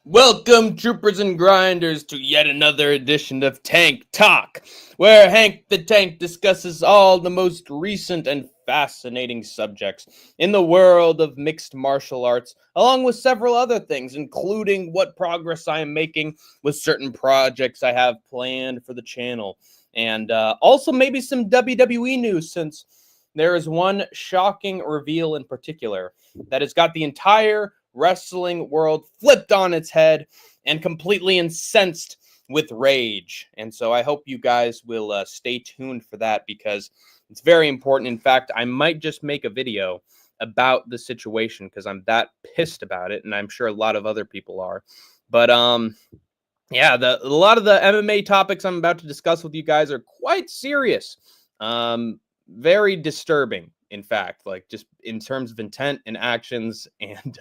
Welcome, troopers and grinders, to yet another edition of Tank Talk, where Hank the Tank discusses all the most recent and fascinating subjects in the world of mixed martial arts, along with several other things, including what progress I am making with certain projects I have planned for the channel, and also maybe some WWE news, since there is one shocking reveal in particular that has got the entire wrestling world flipped on its head and completely incensed with rage. And so I hope you guys will stay tuned for that, because it's very important. In fact, I might just make a video about the situation because I'm that pissed about it, and I'm sure a lot of other people are. But yeah, a lot of the MMA topics I'm about to discuss with you guys are quite serious. Very disturbing, in fact, like just in terms of intent and actions. And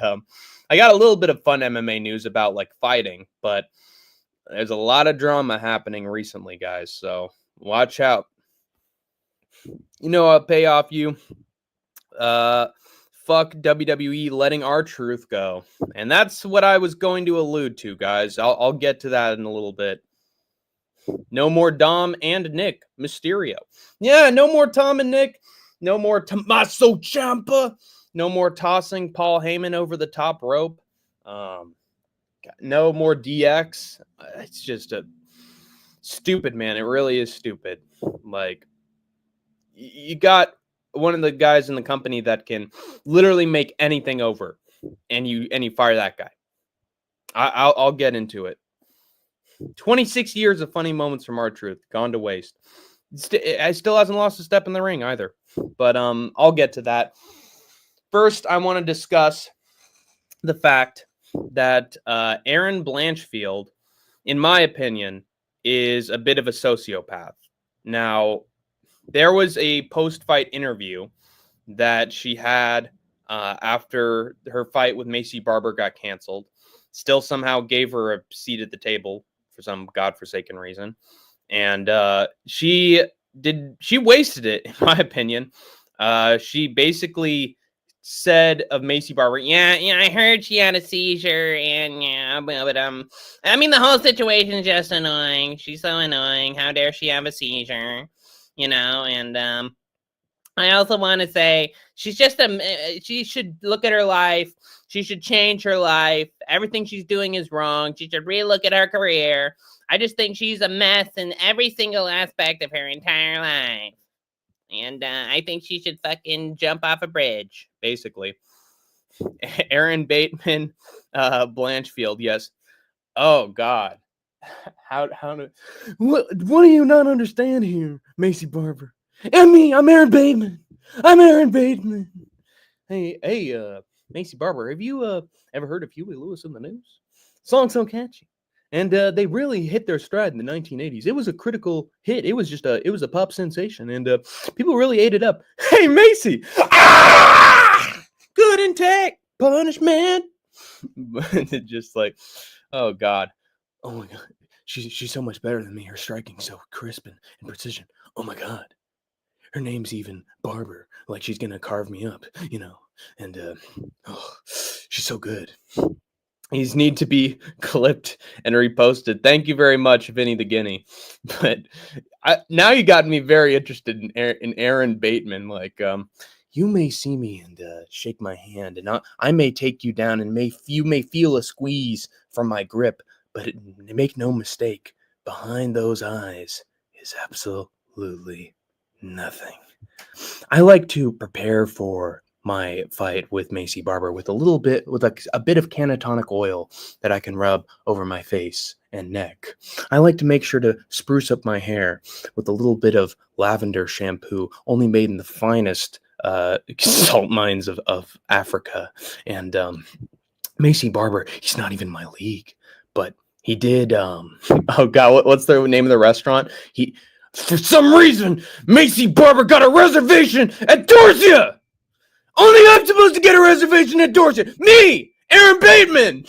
I got a little bit of fun MMA news about like fighting, but there's a lot of drama happening recently, guys. So watch out. You know, I'll pay off you. Fuck WWE letting R-Truth go. And that's what I was going to allude to, guys. I'll get to that in a little bit. No more Dom and Nick Mysterio. Yeah, no more Tom and Nick. No more Tommaso Ciampa. No more tossing Paul Heyman over the top rope. No more DX. It's just a stupid, man. It really is stupid. Like, you got one of the guys in the company that can literally make anything over, and you fire that guy. I'll get into it. 26 years of funny moments from R-Truth gone to waste. I still hasn't lost a step in the ring either. But I'll get to that. First, I want to discuss the fact that Aaron Blanchfield, in my opinion, is a bit of a sociopath. Now, there was a post-fight interview that she had after her fight with Maycee Barber got canceled. Still somehow gave her a seat at the table for some godforsaken reason. And she wasted it, in my opinion. She basically said of Maycee Barber, yeah, I heard she had a seizure, and but I mean, the whole situation is just annoying. She's so annoying. How dare she have a seizure, and I also want to say she's just she should look at her life. She should change her life. Everything she's doing is wrong. She should relook at her career. I just think she's a mess in every single aspect of her entire life. And I think she should fucking jump off a bridge, basically. Aaron Bateman, Blanchfield, yes. Oh, God. How do... What do you not understand here, Maycee Barber? And me, I'm Aaron Bateman. Hey, Maycee Barber, have you ever heard of Huey Lewis in the News? Song's so catchy. And they really hit their stride in the 1980s. It was a critical hit. It was a pop sensation, and people really ate it up. Hey, Maycee! Ah! Good and take punishment. Just like, oh, God. Oh, my God. She's so much better than me. Her striking so crisp and precision. Oh, my God. Her name's even Barber. Like she's going to carve me up, And she's so good. These need to be clipped and reposted. Thank you very much, Vinny the Guinea. But now you got me very interested in Aaron Bateman. Like, you may see me and shake my hand, and I may take you down, and you may feel a squeeze from my grip. But make no mistake, behind those eyes is absolutely nothing. I like to prepare for my fight with Maycee Barber with a bit of cannatonic oil that I can rub over my face and neck. I like to make sure to spruce up my hair with a little bit of lavender shampoo, only made in the finest salt mines of Africa. And Maycee Barber, he's not even my league, but he did. Oh God, what's the name of the restaurant? For some reason, Maycee Barber got a reservation at Dorsia. Only I'm supposed to get a reservation at Dorsia. Me, Aaron Bateman.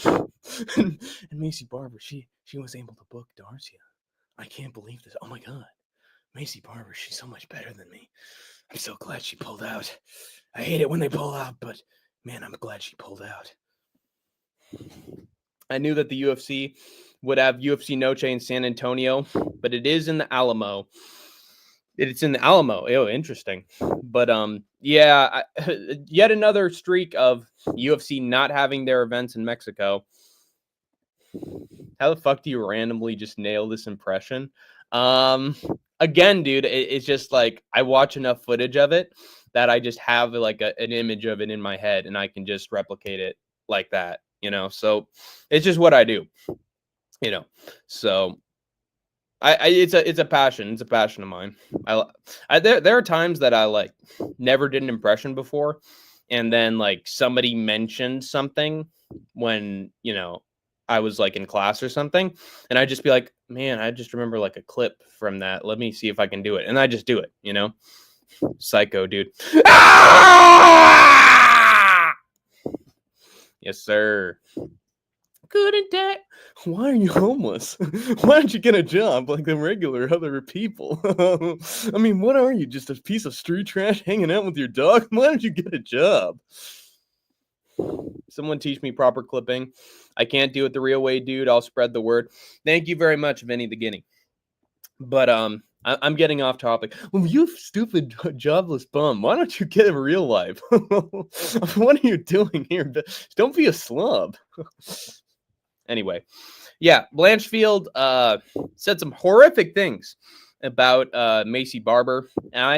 and Maycee Barber, she was able to book Dorsia. I can't believe this. Oh my God, Maycee Barber, she's so much better than me. I'm so glad she pulled out. I hate it when they pull out, but man, I'm glad she pulled out. I knew that the UFC would have UFC Noche in San Antonio, but it is in the Alamo. It's in the Alamo. Oh, interesting. But yeah, yet another streak of UFC not having their events in Mexico. How the fuck do you randomly just nail this impression? Again, dude, it's just like I watch enough footage of it that I just have like an image of it in my head, and I can just replicate it like that, you know. So it's just what I do, you know. So it's a passion. It's a passion of mine. There are times that I like never did an impression before, and then like somebody mentioned something when, you know, I was like in class or something, and I'd just be like, man, I just remember like a clip from that. Let me see if I can do it, and I just do it. You know, psycho, dude. Ah! Yes, sir. Couldn't that? Why are you homeless? Why don't you get a job like the regular other people? I mean, what are you? Just a piece of street trash hanging out with your dog? Why don't you get a job? Someone teach me proper clipping. I can't do it the real way, dude. I'll spread the word. Thank you very much, Vinny the Guinea. But I'm getting off topic. Well, you stupid jobless bum. Why don't you get a real life? What are you doing here? Don't be a slob. Anyway, yeah, Blanchfield said some horrific things about Maycee Barber.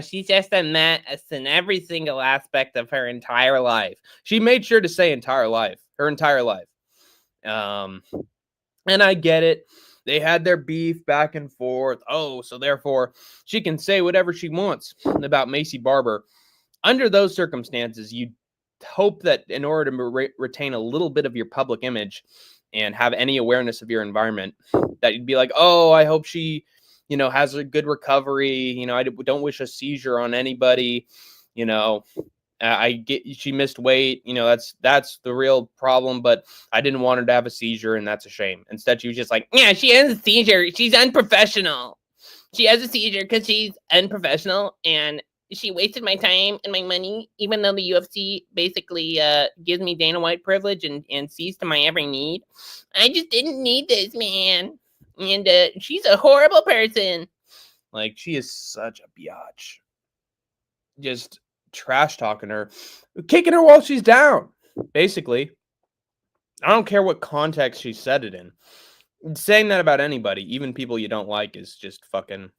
She's just a mess in every single aspect of her entire life. She made sure to say her entire life. And I get it. They had their beef back and forth. Oh, so therefore she can say whatever she wants about Maycee Barber. Under those circumstances, you hope that in order to retain a little bit of your public image and have any awareness of your environment, that you'd be like, oh, I hope she, you know, has a good recovery. You know, I don't wish a seizure on anybody. You know, I get she missed weight. You know, that's the real problem. But I didn't want her to have a seizure, and that's a shame. Instead, she was just like, yeah, she has a seizure. She's unprofessional. She has a seizure because she's unprofessional, and she wasted my time and my money, even though the UFC basically gives me Dana White privilege and sees to my every need. I just didn't need this, man. And she's a horrible person. Like, she is such a biatch. Just trash talking her, kicking her while she's down. Basically, I don't care what context she said it in. Saying that about anybody, even people you don't like, is just fucking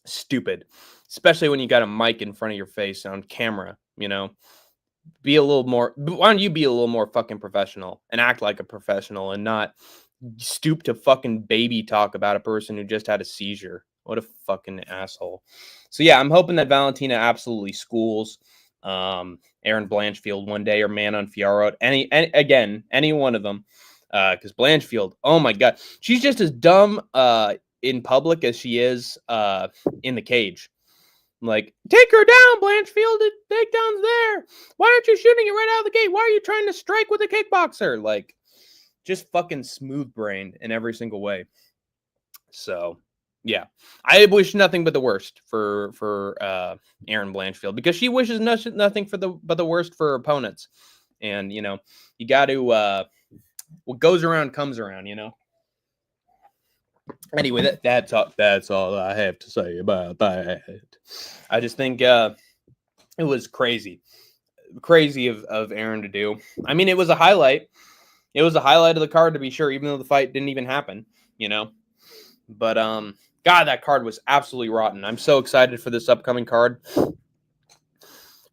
stupid, especially when you got a mic in front of your face on camera. You know, be a little more. Why don't you be a little more fucking professional and act like a professional and not stoop to fucking baby talk about a person who just had a seizure? What a fucking asshole. So yeah, I'm hoping that Valentina absolutely schools Aaron Blanchfield one day, or Manon Fiorot, any one of them, because Blanchfield, oh my god, she's just as dumb in public as she is in the cage. Like, take her down, Blanchfield. The takedown's there. Why aren't you shooting it right out of the gate? Why are you trying to strike with a kickboxer? Like, just fucking smooth brained in every single way. So yeah, I wish nothing but the worst for Aaron Blanchfield, because she wishes nothing but the worst for her opponents. And you know, you got to what goes around comes around. You know. Anyway, that's all I have to say about that. I just think it was crazy of Aaron to do. I mean, it was a highlight. It was a highlight of the card, to be sure, even though the fight didn't even happen. You know. But God, that card was absolutely rotten. I'm so excited for this upcoming card.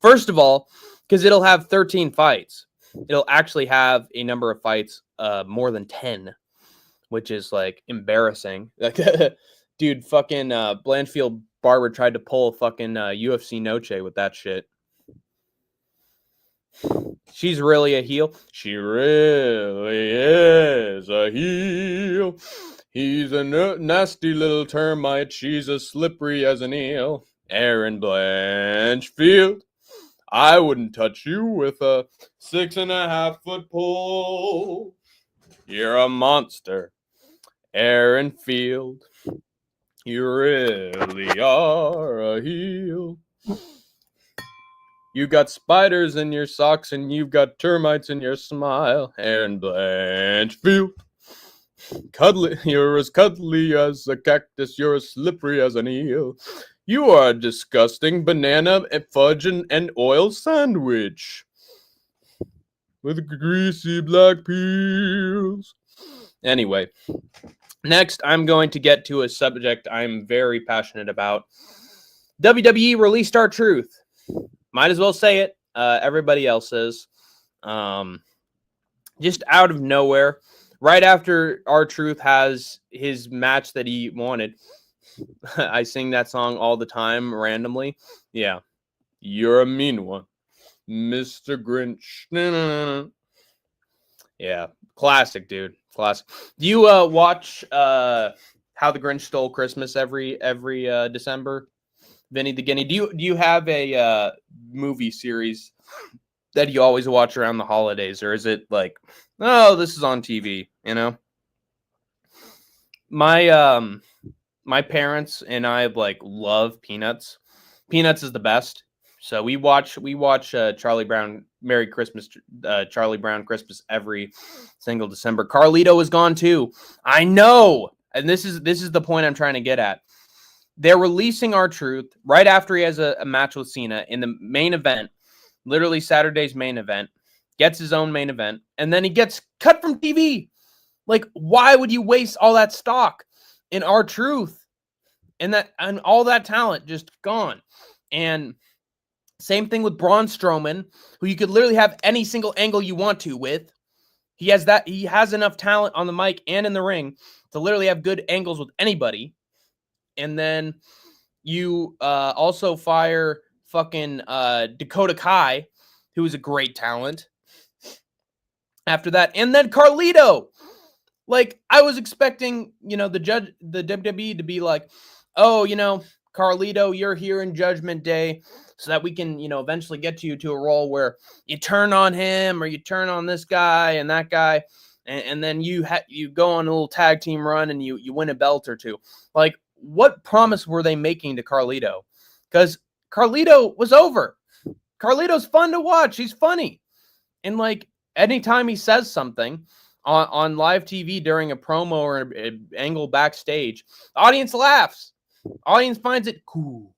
First of all, because it'll have 13 fights. It'll actually have a number of fights more than 10, which is like embarrassing. Like, dude, fucking Blanchfield Barber tried to pull a fucking UFC Noche with that shit. She's really a heel. She really is a heel. He's a nasty little termite. She's as slippery as an eel. Aaron Blanchfield, I wouldn't touch you with a 6.5-foot pole. You're a monster, Aaron Field. You really are a heel. You got spiders in your socks and you've got termites in your smile, Aaron Blanchfield. Cuddly, you're as cuddly as a cactus, you're as slippery as an eel. You are a disgusting banana and fudge and oil sandwich with greasy black peels. Anyway, next I'm going to get to a subject I'm very passionate about. WWE released R-Truth. Might as well say it. Everybody else is. Just out of nowhere, right after R-Truth has his match that he wanted. I sing that song all the time randomly. Yeah. You're a mean one, Mr. Grinch. Yeah. Classic, dude. Classic. Do you watch How the Grinch Stole Christmas every December? Vinny the Guinea. Do you have a movie series that you always watch around the holidays, or is it like, oh, this is on TV, you know? My parents and I like love Peanuts. Peanuts is the best. So we watch Charlie Brown Merry Christmas, Charlie Brown Christmas every single December. Carlito is gone too. I know. And this is the point I'm trying to get at. They're releasing R-Truth right after he has a match with Cena in the main event, literally Saturday's main event, gets his own main event, and then he gets cut from TV. Like, why would you waste all that stock in R-Truth and all that talent just gone? And same thing with Braun Strowman, who you could literally have any single angle you want to with. He has enough talent on the mic and in the ring to literally have good angles with anybody. And then you also fire fucking Dakota Kai, who is a great talent. After that, and then Carlito. Like, I was expecting, the WWE to be like, oh, Carlito, you're here in Judgment Day, so that we can, eventually get you to a role where you turn on him or you turn on this guy and that guy, and then you go on a little tag team run and you win a belt or two. Like, what promise were they making to Carlito? Because Carlito was over. Carlito's fun to watch. He's funny. And like, anytime he says something on live TV during a promo or an angle backstage, the audience laughs. Audience finds it cool.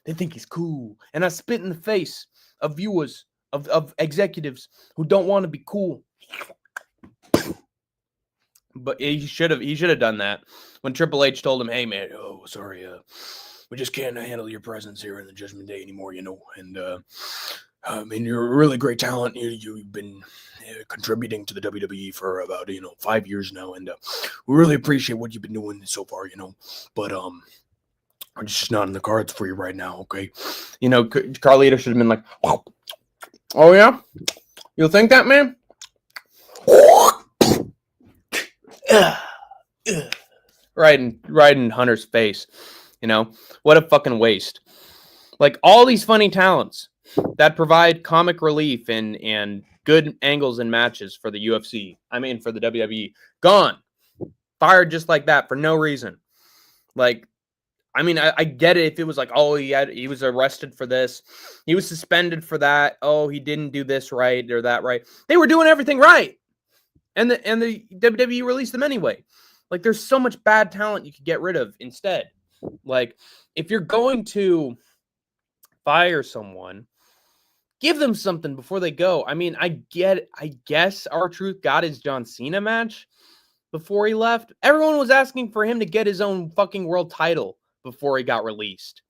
They think he's cool. And I spit in the face of viewers, of executives who don't want to be cool. But he should have done that when Triple H told him, "Hey man, oh sorry, we just can't handle your presence here in the Judgment Day anymore, and I mean, you're a really great talent. You've been contributing to the WWE for about 5 years now, and we really appreciate what you've been doing so far, but it's just not in the cards for you right now, okay?" Carlito should have been like, "Oh yeah, you think that, man?" Right in Hunter's face. What a fucking waste. Like, all these funny talents that provide comic relief and good angles and matches for the UFC, for the WWE, gone. Fired just like that for no reason. Like, I get it if it was like, oh, he was arrested for this, he was suspended for that, oh, he didn't do this right or that right. They were doing everything right. And the WWE released them anyway. Like, there's so much bad talent you could get rid of instead. Like, if you're going to fire someone, give them something before they go. I guess R-Truth got his John Cena match before he left. Everyone was asking for him to get his own fucking world title before he got released.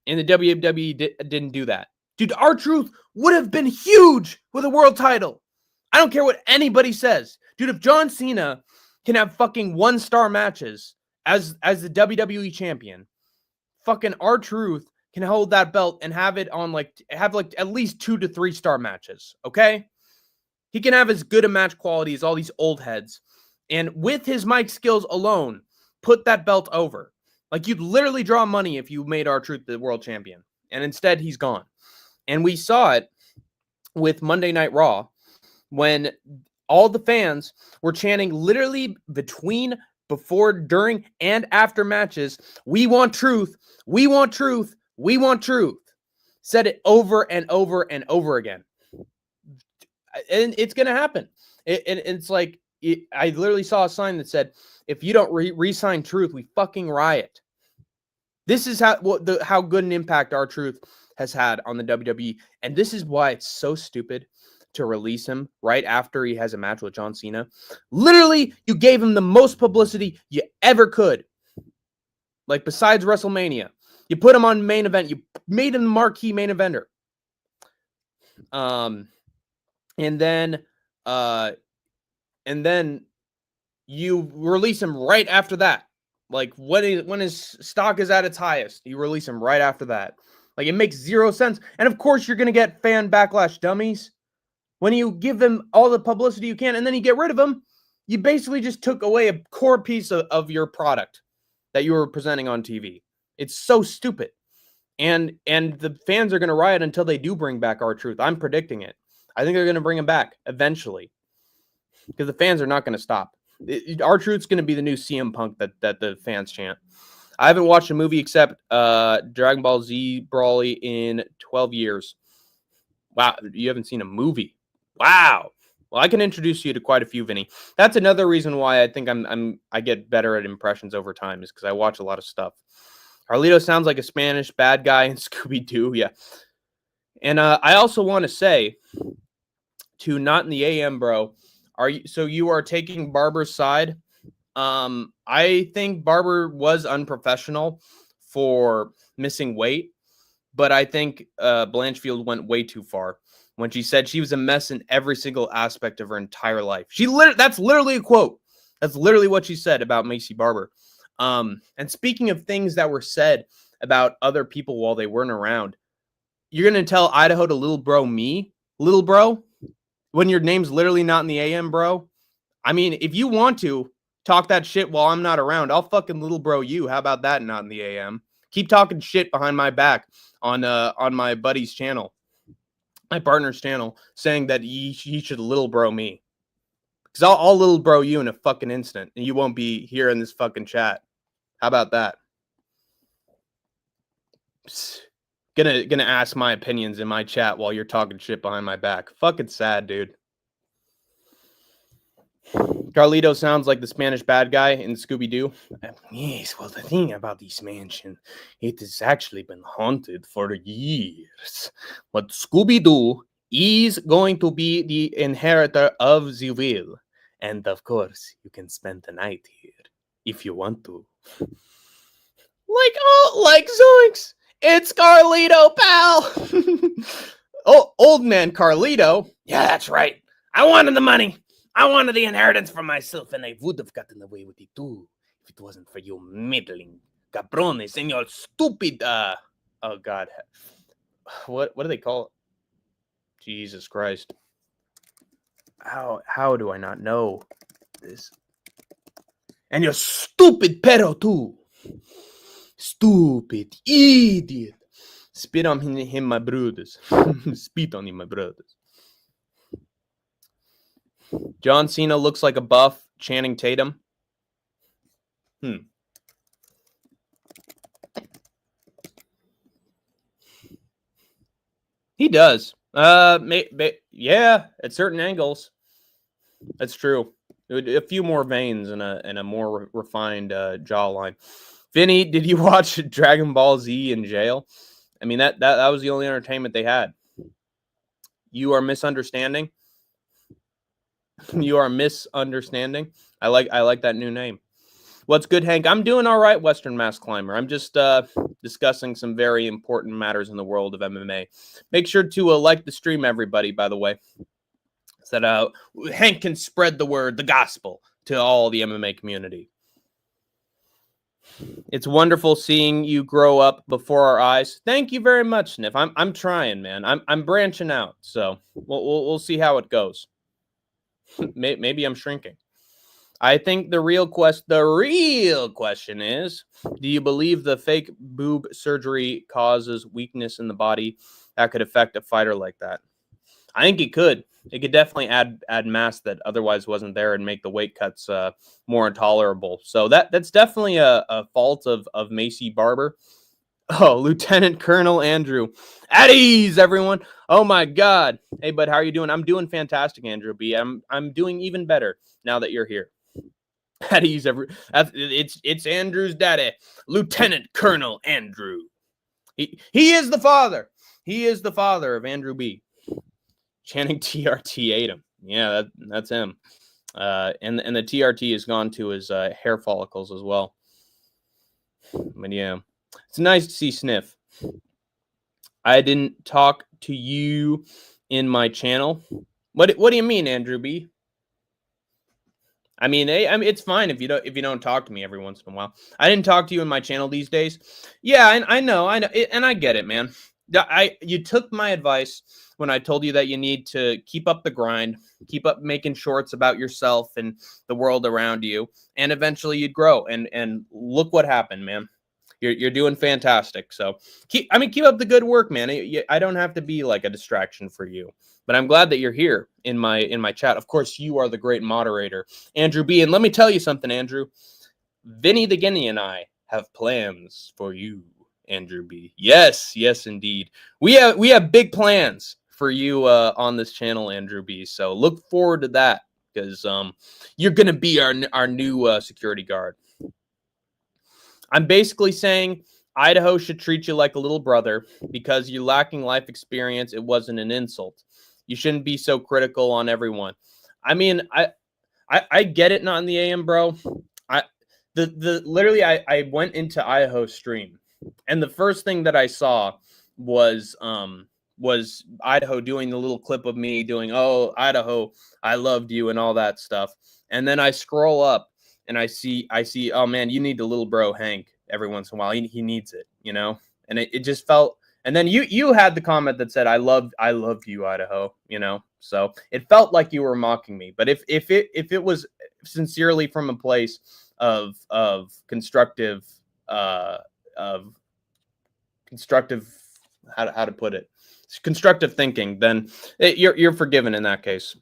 And the WWE didn't do that. Dude, R-Truth would have been huge with a world title. I don't care what anybody says. Dude, if John Cena can have fucking 1-star matches as the WWE champion, fucking R-Truth can hold that belt and have it on have at least 2 to 3-star matches, okay? He can have as good a match quality as all these old heads. And with his mic skills alone, put that belt over. Like, you'd literally draw money if you made R-Truth the world champion. And instead, he's gone. And we saw it with Monday Night Raw when all the fans were chanting literally before, during, and after matches, "We want truth, we want truth, we want truth." Said it over and over and over again. And it's going to happen. It's like, I literally saw a sign that said, "If you don't re-sign Truth, we fucking riot." This is how good an impact our Truth has had on the WWE, and this is why it's so stupid to release him right after he has a match with John Cena. Literally, you gave him the most publicity you ever could. Like, besides WrestleMania, you put him on main event. You made him the marquee main eventer. And then you release him right after that. Like, when his stock is at its highest, you release him right after that. Like, it makes zero sense. And of course, you're gonna get fan backlash, dummies. When you give them all the publicity you can, and then you get rid of them, you basically just took away a core piece of your product that you were presenting on TV. It's so stupid. And the fans are going to riot until they do bring back R-Truth. I'm predicting it. I think they're going to bring him back eventually, because the fans are not going to stop. R-Truth's going to be the new CM Punk that the fans chant. I haven't watched a movie except Dragon Ball Z Brawly in 12 years. Wow, you haven't seen a movie? Wow. Well, I can introduce you to quite a few, Vinny. That's another reason why I think I get better at impressions over time, is because I watch a lot of stuff. Carlito sounds like a Spanish bad guy in Scooby-Doo, yeah. And I also want to say to Not in the AM, bro, you are taking Barber's side? I think Barber was unprofessional for missing weight, but I think Blanchfield went way too far when she said she was a mess in every single aspect of her entire life. That's literally a quote. That's literally what she said about Maycee Barber. And speaking of things that were said about other people while they weren't around, you're going to tell Idaho to little bro me, little bro, when your name's literally Not in the AM, bro? I mean, if you want to talk that shit while I'm not around, I'll fucking little bro you. How about that, Not in the AM? Keep talking shit behind my back on my buddy's channel, my partner's channel, saying that he should little bro me. Because I'll little bro you in a fucking instant, and you won't be here in this fucking chat. How about that? Psst. Gonna ask my opinions in my chat while you're talking shit behind my back. Fucking sad, dude. Carlito sounds like the Spanish bad guy in Scooby-Doo. Yes, well, the thing about this mansion, it has actually been haunted for years. But Scooby-Doo is going to be the inheritor of the will. And of course, you can spend the night here if you want to. Like Zoinks! It's Carlito, pal! Oh, old man Carlito. Yeah, that's right. I wanted the money. I wanted the inheritance for myself, and I would have gotten away with it too if it wasn't for you middling cabrones and your stupid oh god. What do they call it? Jesus Christ. How do I not know this? And your stupid pedo too. Stupid idiot. Spit on him, my brothers. Spit on him, my brothers. John Cena looks like a buff Channing Tatum. He does. Yeah, at certain angles. That's true. A few more veins and a more refined jawline. Vinny, did you watch Dragon Ball Z in jail? I mean, that was the only entertainment they had. You are misunderstanding. You are misunderstanding. I like that new name. What's good, Hank? I'm doing all right, Western Mass Climber. I'm just discussing some very important matters in the world of MMA. Make sure to like the stream, everybody, by the way, so that Hank can spread the word, the gospel, to all the MMA community. It's wonderful seeing you grow up before our eyes. Thank you very much, Sniff. I'm trying, man. I'm branching out, so we'll see how it goes. Maybe I'm shrinking. I think the real question is, do you believe the fake boob surgery causes weakness in the body that could affect a fighter like that? I think it could. It could definitely add mass that otherwise wasn't there and make the weight cuts more intolerable. So that's definitely a fault of Maycee Barber. Oh, Lieutenant Colonel Andrew. At ease, everyone. Oh my God. Hey, bud, how are you doing? I'm doing fantastic, Andrew B. I'm doing even better now that you're here. At ease, it's Andrew's daddy, Lieutenant Colonel Andrew. He is the father. He is the father of Andrew B. Channing TRT ate him. Yeah, that's him. And the TRT has gone to his hair follicles as well. But yeah, it's nice to see Sniff. I didn't talk to you in my channel. What do you mean, Andrew B? I mean, it's fine if you don't talk to me every once in a while. I didn't talk to you in my channel these days. Yeah, I know, and I get it, man. You took my advice when I told you that you need to keep up the grind, keep up making shorts about yourself and the world around you, and eventually you'd grow. And look what happened, man. You're doing fantastic. So keep up the good work, man. I don't have to be like a distraction for you, but I'm glad that you're here in my chat. Of course, you are the great moderator, Andrew B. And let me tell you something, Andrew. Vinny the Guinea and I have plans for you, Andrew B. Yes, indeed. We have big plans for you on this channel, Andrew B. So look forward to that because you're gonna be our new security guard. I'm basically saying Idaho should treat you like a little brother because you're lacking life experience. It wasn't an insult. You shouldn't be so critical on everyone. I mean, I get it, not in the AM, bro. Literally I went into Idaho's stream, and the first thing that I saw was Idaho doing the little clip of me doing, "Oh, Idaho, I loved you," and all that stuff. And then I scroll up and I see, oh man, you need the little bro Hank every once in a while. He needs it, you know? And it just felt, and then you had the comment that said, I love you, Idaho, you know? So it felt like you were mocking me. But if it was sincerely from a place of constructive, how to put it, constructive thinking, then you're forgiven in that case.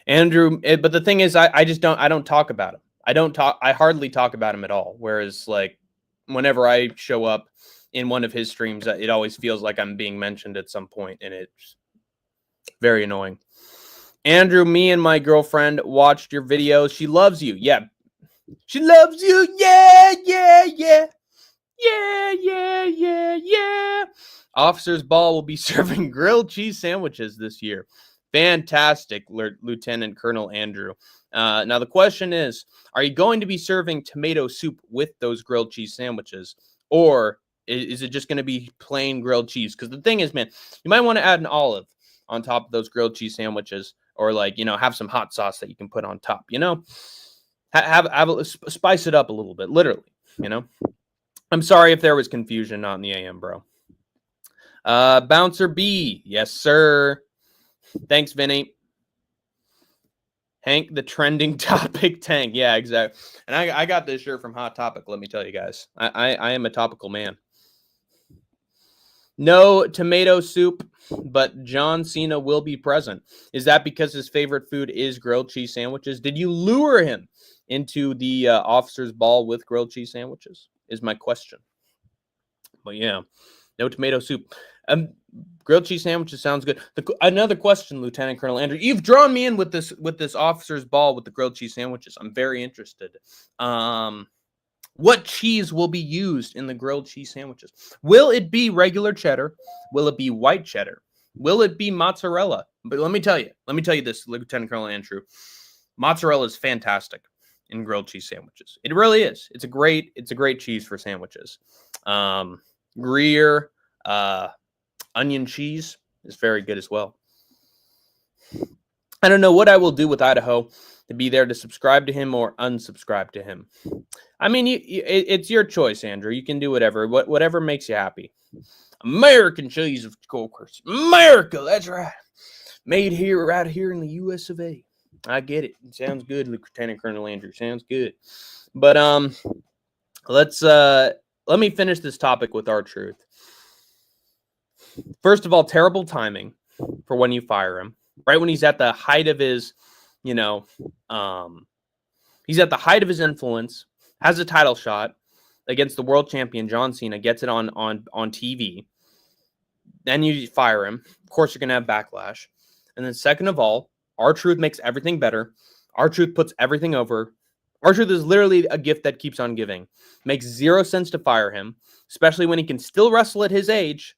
Andrew, but the thing is, I don't talk about him. I hardly talk about him at all. Whereas, like, whenever I show up in one of his streams, it always feels like I'm being mentioned at some point, and it's very annoying. Andrew, me and my girlfriend watched your videos. She loves you. Yeah. She loves you. Yeah. Officer's Ball will be serving grilled cheese sandwiches this year. Fantastic, Lieutenant Colonel Andrew. Now, the question is, are you going to be serving tomato soup with those grilled cheese sandwiches? Or is it just going to be plain grilled cheese? Because the thing is, man, you might want to add an olive on top of those grilled cheese sandwiches. Or, like, have some hot sauce that you can put on top, spice it up a little bit, literally, I'm sorry if there was confusion, not in the AM, bro. Bouncer B. Yes, sir. Thanks, Vinny. Hank, the trending topic tank. Yeah, exactly. And I got this shirt from Hot Topic, let me tell you guys. I am a topical man. No tomato soup, but John Cena will be present. Is that because his favorite food is grilled cheese sandwiches? Did you lure him into the officer's ball with grilled cheese sandwiches? Is my question. But yeah, no tomato soup. Grilled cheese sandwiches sounds good. Another question, Lieutenant Colonel Andrew. You've drawn me in with this officer's ball with the grilled cheese sandwiches. I'm very interested. What cheese will be used in the grilled cheese sandwiches? Will it be regular cheddar? Will it be white cheddar? Will it be mozzarella? But let me tell you this, Lieutenant Colonel Andrew. Mozzarella is fantastic in grilled cheese sandwiches. It really is. It's a great cheese for sandwiches. Gruyere, onion cheese is very good as well. I don't know what I will do with Idaho to be there to subscribe to him or unsubscribe to him. I mean, it's your choice, Andrew. You can do whatever makes you happy. American cheese, of course. America, that's right. Made here, right here in the U.S. of A. I get it. It sounds good, Lieutenant Colonel Andrew. Sounds good. But let me finish this topic with our truth. First of all, terrible timing for when you fire him. Right when he's at the height of his, he's at the height of his influence, has a title shot, against the world champion John Cena, gets it on TV. Then you fire him. Of course, you're going to have backlash. And then second of all, R-Truth makes everything better. R-Truth puts everything over. R-Truth is literally a gift that keeps on giving. Makes zero sense to fire him, especially when he can still wrestle at his age.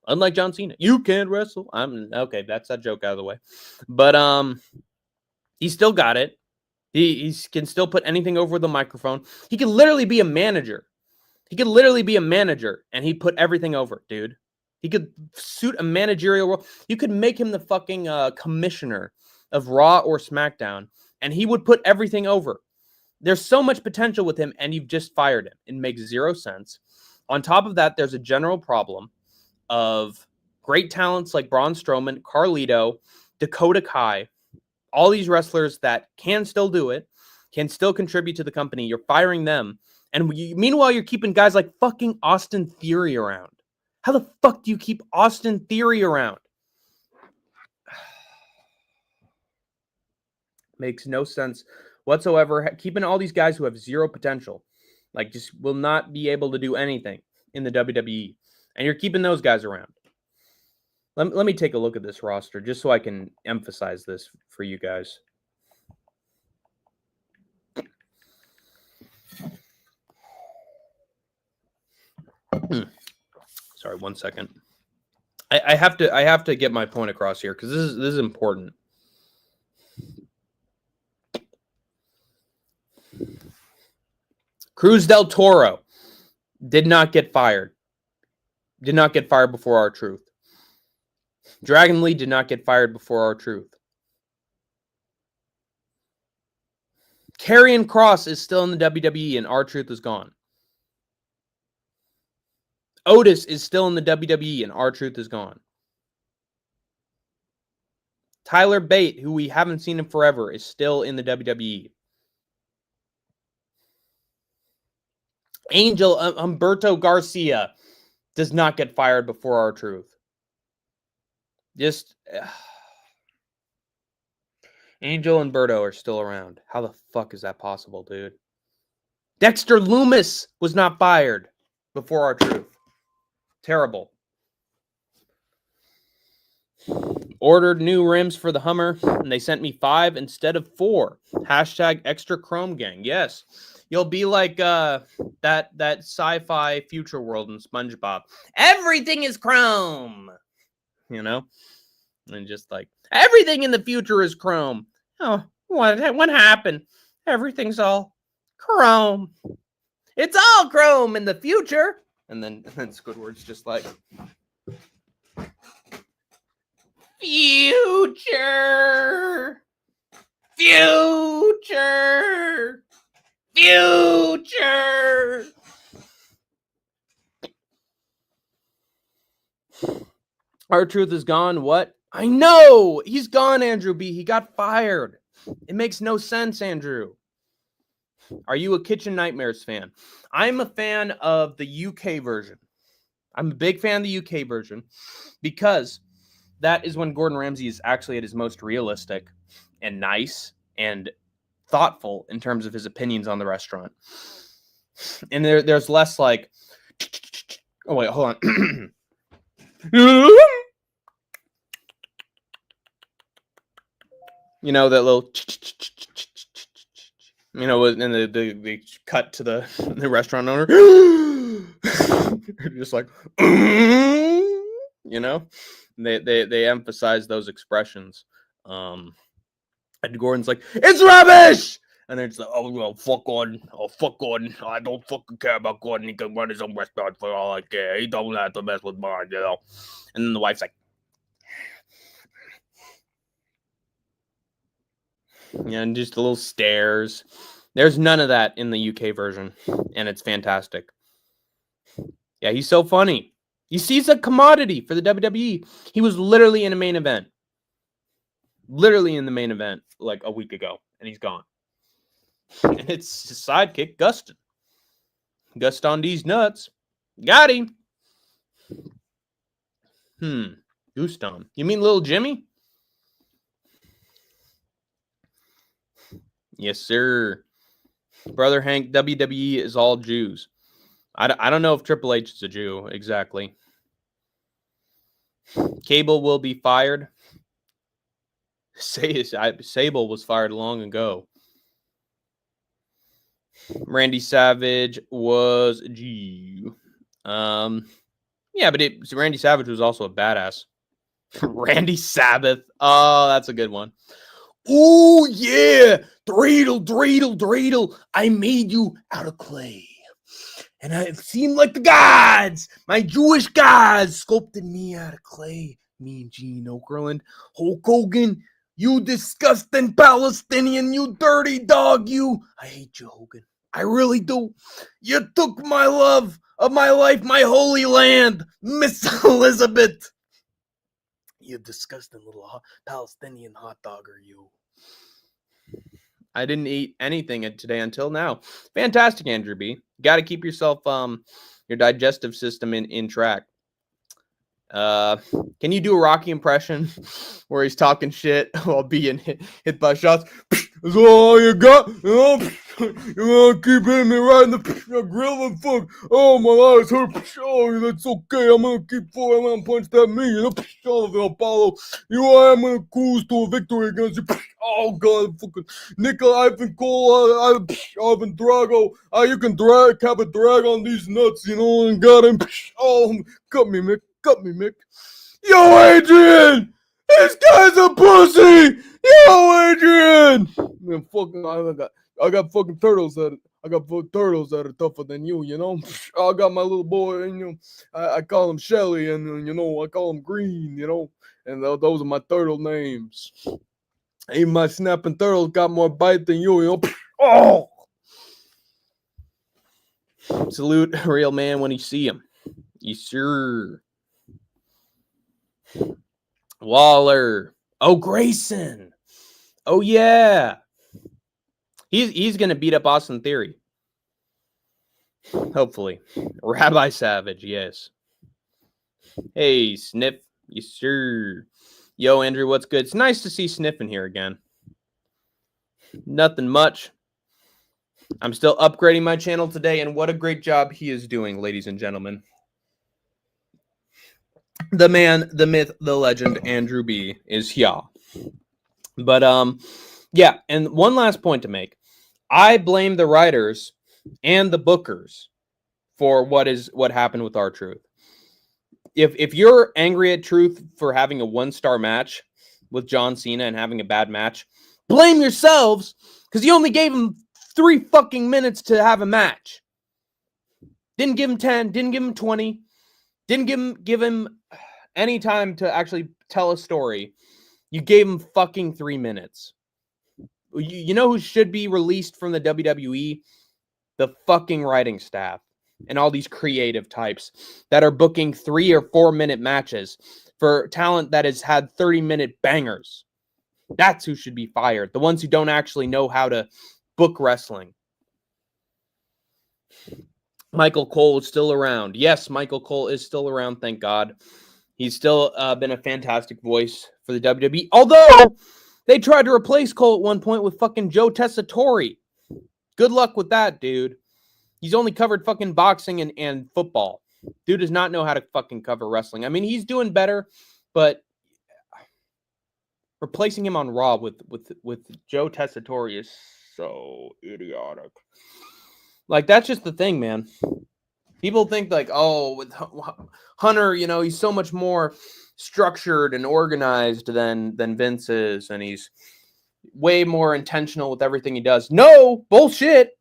Unlike John Cena. You can't wrestle. Okay, that's that joke out of the way. But he still got it. He can still put anything over the microphone. He could literally be a manager. And he put everything over, dude. He could suit a managerial role. You could make him the fucking commissioner of Raw or SmackDown, and he would put everything over. There's so much potential with him, and you've just fired him. It makes zero sense. On top of that, there's a general problem of great talents like Braun Strowman, Carlito, Dakota Kai, all these wrestlers that can still do it, can still contribute to the company. You're firing them. And meanwhile, you're keeping guys like fucking Austin Theory around. How the fuck do you keep Austin Theory around? Makes no sense whatsoever. Keeping all these guys who have zero potential, like just will not be able to do anything in the WWE. And you're keeping those guys around. Let me take a look at this roster just so I can emphasize this for you guys. Sorry, 1 second. I have to get my point across here because this is important. Cruz del Toro did not get fired. Did not get fired before R-Truth. Dragon Lee did not get fired before R-Truth. Karrion Kross is still in the WWE and R-Truth is gone. Otis is still in the WWE and R-Truth is gone. Tyler Bate, who we haven't seen in forever, is still in the WWE. Angel Humberto Garcia does not get fired before R-Truth. Just Angel and Berto are still around. How the fuck is that possible, dude? Dexter Lumis was not fired before R-Truth. Terrible. Ordered new rims for the Hummer, and they sent me 5 instead of 4. Hashtag extra chrome gang. Yes. You'll be like that sci-fi future world in SpongeBob. Everything is chrome. You know? And just like, everything in the future is chrome. Oh, what happened? Everything's all chrome. It's all chrome in the future. And then Squidward's just like, future. R-Truth is gone. What? I know! He's gone, Andrew B. He got fired. It makes no sense, Andrew. Are you a Kitchen Nightmares fan? I'm a fan of the UK version. I'm a big fan of the UK version because that is when Gordon Ramsay is actually at his most realistic and nice and thoughtful in terms of his opinions on the restaurant. And there's less like, oh wait, hold on. You know, that little, you know, and the cut to the restaurant owner. Just like, you know, they emphasize those expressions. And Gordon's like, it's rubbish! And then it's like, oh, well, fuck Gordon. Oh, fuck Gordon. I don't fucking care about Gordon. He can run his own restaurant for all I care. He don't have to mess with mine, you know. And then the wife's like, yeah, and just the little stares. There's none of that in the UK version, and it's fantastic. Yeah, he's so funny. You see, he's a commodity for the WWE. He was literally in a main event. Literally in the main event like a week ago, and he's gone. And it's his sidekick, Guston. Guston these nuts. Got him. Guston. You mean little Jimmy? Yes, sir. Brother Hank, WWE is all Jews. I don't know if Triple H is a Jew exactly. Cable will be fired. Sable was fired long ago. Randy Savage was a Jew. Yeah, but Randy Savage was also a badass. Randy Sabbath. Oh, that's a good one. Oh, yeah. Dreidel, dreidel, dreidel. I made you out of clay. And it seemed like the gods, my Jewish gods, sculpted me out of clay. Me and Gene Okerlund. Hulk Hogan, you disgusting Palestinian, you dirty dog, you. I hate you, Hogan. I really do. You took my love of my life, my holy land, Miss Elizabeth. You disgusting little Palestinian hot dogger, you. I didn't eat anything today until now. Fantastic, Andrew B. Got to keep yourself, your digestive system in track. Can you do a Rocky impression where he's talking shit while being hit by shots? That's all you got? You know? You want to keep hitting me right in the grill and fuck? Oh, my eyes hurt. Oh, that's okay. I'm going to keep falling. I'm going to punch that me. You know? Oh, Apollo. I'm going to cruise to a victory against you. Oh, God. Fucking Nickel, Ivan Cole, Ivan Drago. You can have a drag on these nuts, you know, and got him. Oh, cut me, Mick. Cut me, Mick. Yo, Adrian! This guy's a pussy! Yo, Adrian! Man, fucking, I got fucking turtles that are tougher than you know? I got my little boy, and, you know, I call him Shelly, and, you know, I call him Green, you know? And those are my turtle names. Even my snapping turtles got more bite than you know? Oh! Salute a real man when you see him. Yes, sir. Waller. Oh, Grayson. Oh, yeah. He's going to beat up Austin Theory. Hopefully. Rabbi Savage, yes. Hey, Sniff. Yes, sir. Yo, Andrew, what's good? It's nice to see Sniff in here again. Nothing much. I'm still upgrading my channel today, and what a great job he is doing, ladies and gentlemen. The man, the myth, the legend, Andrew B. is here. But, yeah, and one last point to make. I blame the writers and the bookers for what happened with R-Truth. If you're angry at Truth for having a 1-star match with John Cena and having a bad match, blame yourselves, because you only gave him 3 fucking minutes to have a match. Didn't give him 10, didn't give him 20, didn't give him any time to actually tell a story. You gave him fucking 3 minutes. You know who should be released from the WWE? The fucking writing staff and all these creative types that are booking 3 or 4 minute matches for talent that has had 30-minute bangers. That's who should be fired. The ones who don't actually know how to book wrestling. Michael Cole is still around. Yes, Michael Cole is still around, thank God. He's still been a fantastic voice for the WWE. Although they tried to replace Cole at one point with fucking Joe Tessitore. Good luck with that, dude. He's only covered fucking boxing and football. Dude does not know how to fucking cover wrestling. I mean, he's doing better, but replacing him on Raw with Joe Tessitore is so idiotic. Like, that's just the thing, man. People think like, oh, with Hunter, you know, he's so much more structured and organized than Vince is, and he's way more intentional with everything he does. No, bullshit.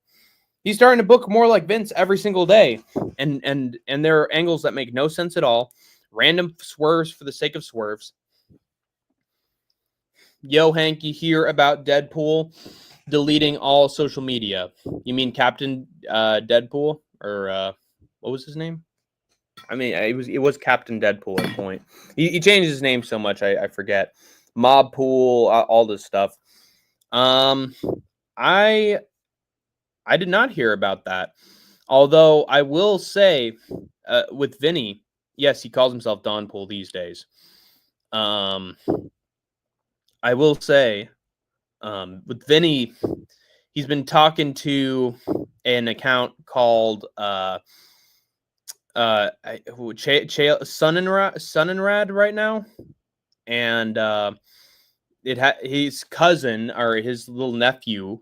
He's starting to book more like Vince every single day. And there are angles that make no sense at all. Random swerves for the sake of swerves. Yo, Hank, you hear about Deadpool deleting all social media? You mean Captain Deadpool? Or what was his name? I mean, it was Captain Deadpool at a point. He changed his name so much, I forget. Mob Pool, all this stuff. I did not hear about that. Although I will say, with Vinny, yes, he calls himself Don Pool these days. I will say, with Vinny, he's been talking to an account called Sunenrad right now, and his cousin or his little nephew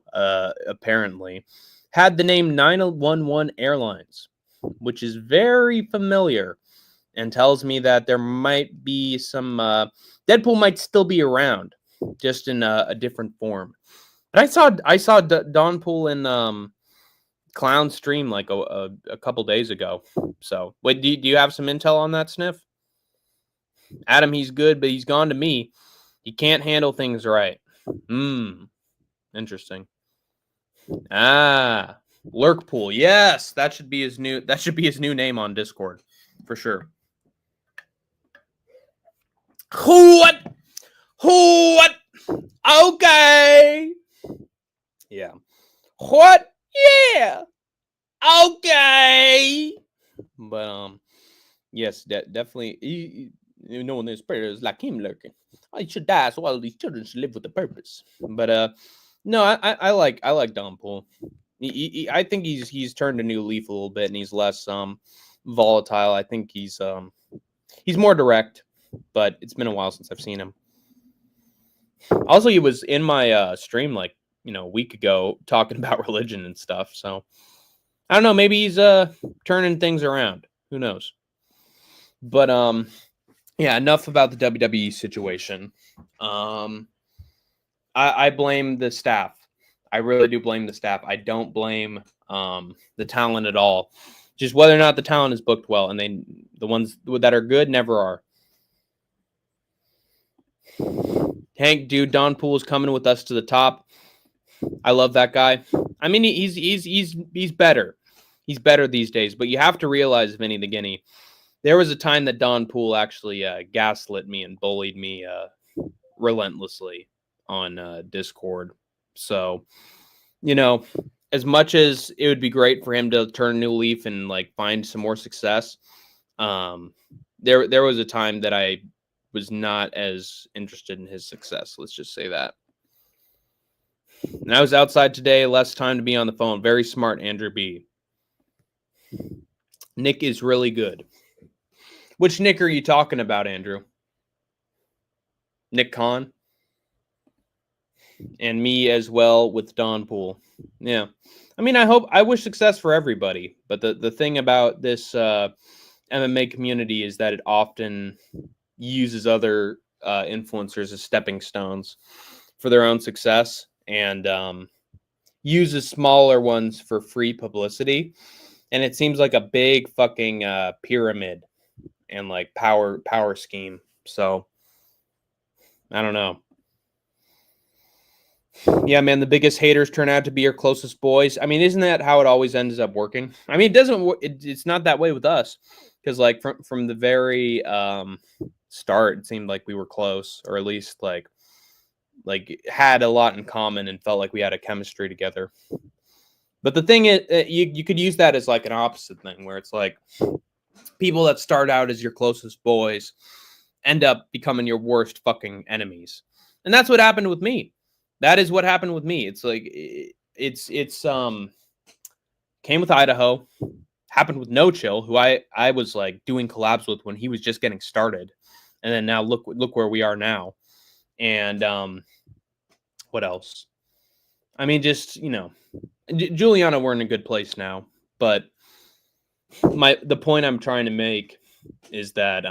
apparently had the name 911 Airlines, which is very familiar, and tells me that there might be some Deadpool might still be around, just in a different form. But I saw Don Pool in Clown stream like a couple days ago. So, wait, do you have some intel on that, Sniff? Adam, he's good, but he's gone to me. He can't handle things right. Interesting. Lurkpool. Yes, that should be his new name on Discord for sure. What? Okay. Yeah. What? Yeah. Okay. But yes, definitely. No one in spirit is like him lurking. I should die so all these children should live with a purpose. But no, I like Don Pool. I think he's turned a new leaf a little bit, and he's less volatile. I think he's more direct, but it's been a while since I've seen him. Also, he was in my stream like a week ago talking about religion and stuff. So I don't know. Maybe he's turning things around. Who knows? But yeah. Enough about the WWE situation. I blame the staff. I really do blame the staff. I don't blame the talent at all. Just whether or not the talent is booked well, and the ones that are good never are. Hank, dude, Don Pool is coming with us to the top. I love that guy. I mean, he's better. He's better these days. But you have to realize, Vinny the Guinea, there was a time that Don Pool actually gaslit me and bullied me relentlessly on Discord. So, as much as it would be great for him to turn a new leaf and like find some more success, there was a time that I was not as interested in his success. Let's just say that. And I was outside today, less time to be on the phone. Very smart, Andrew B. Nick is really good. Which Nick are you talking about, Andrew? Nick Khan? And me as well with Don Pool. Yeah. I mean, I wish success for everybody. But the thing about this MMA community is that it often uses other influencers as stepping stones for their own success, and uses smaller ones for free publicity. And it seems like a big fucking pyramid and like power scheme. So I don't know. Yeah, man, the biggest haters turn out to be your closest boys. I mean, isn't that how it always ends up working? I mean, it's not that way with us, because like from the very start, it seemed like we were close, or at least like had a lot in common and felt like we had a chemistry together. But the thing is, you could use that as like an opposite thing, where it's like people that start out as your closest boys end up becoming your worst fucking enemies. And that's what happened with me. That is what happened with me. It's like it's came with Idaho, happened with No Chill, who I was like doing collabs with when he was just getting started, and then now look where we are now. And what else? I mean, just Juliana, we're in a good place now. But the point I'm trying to make is that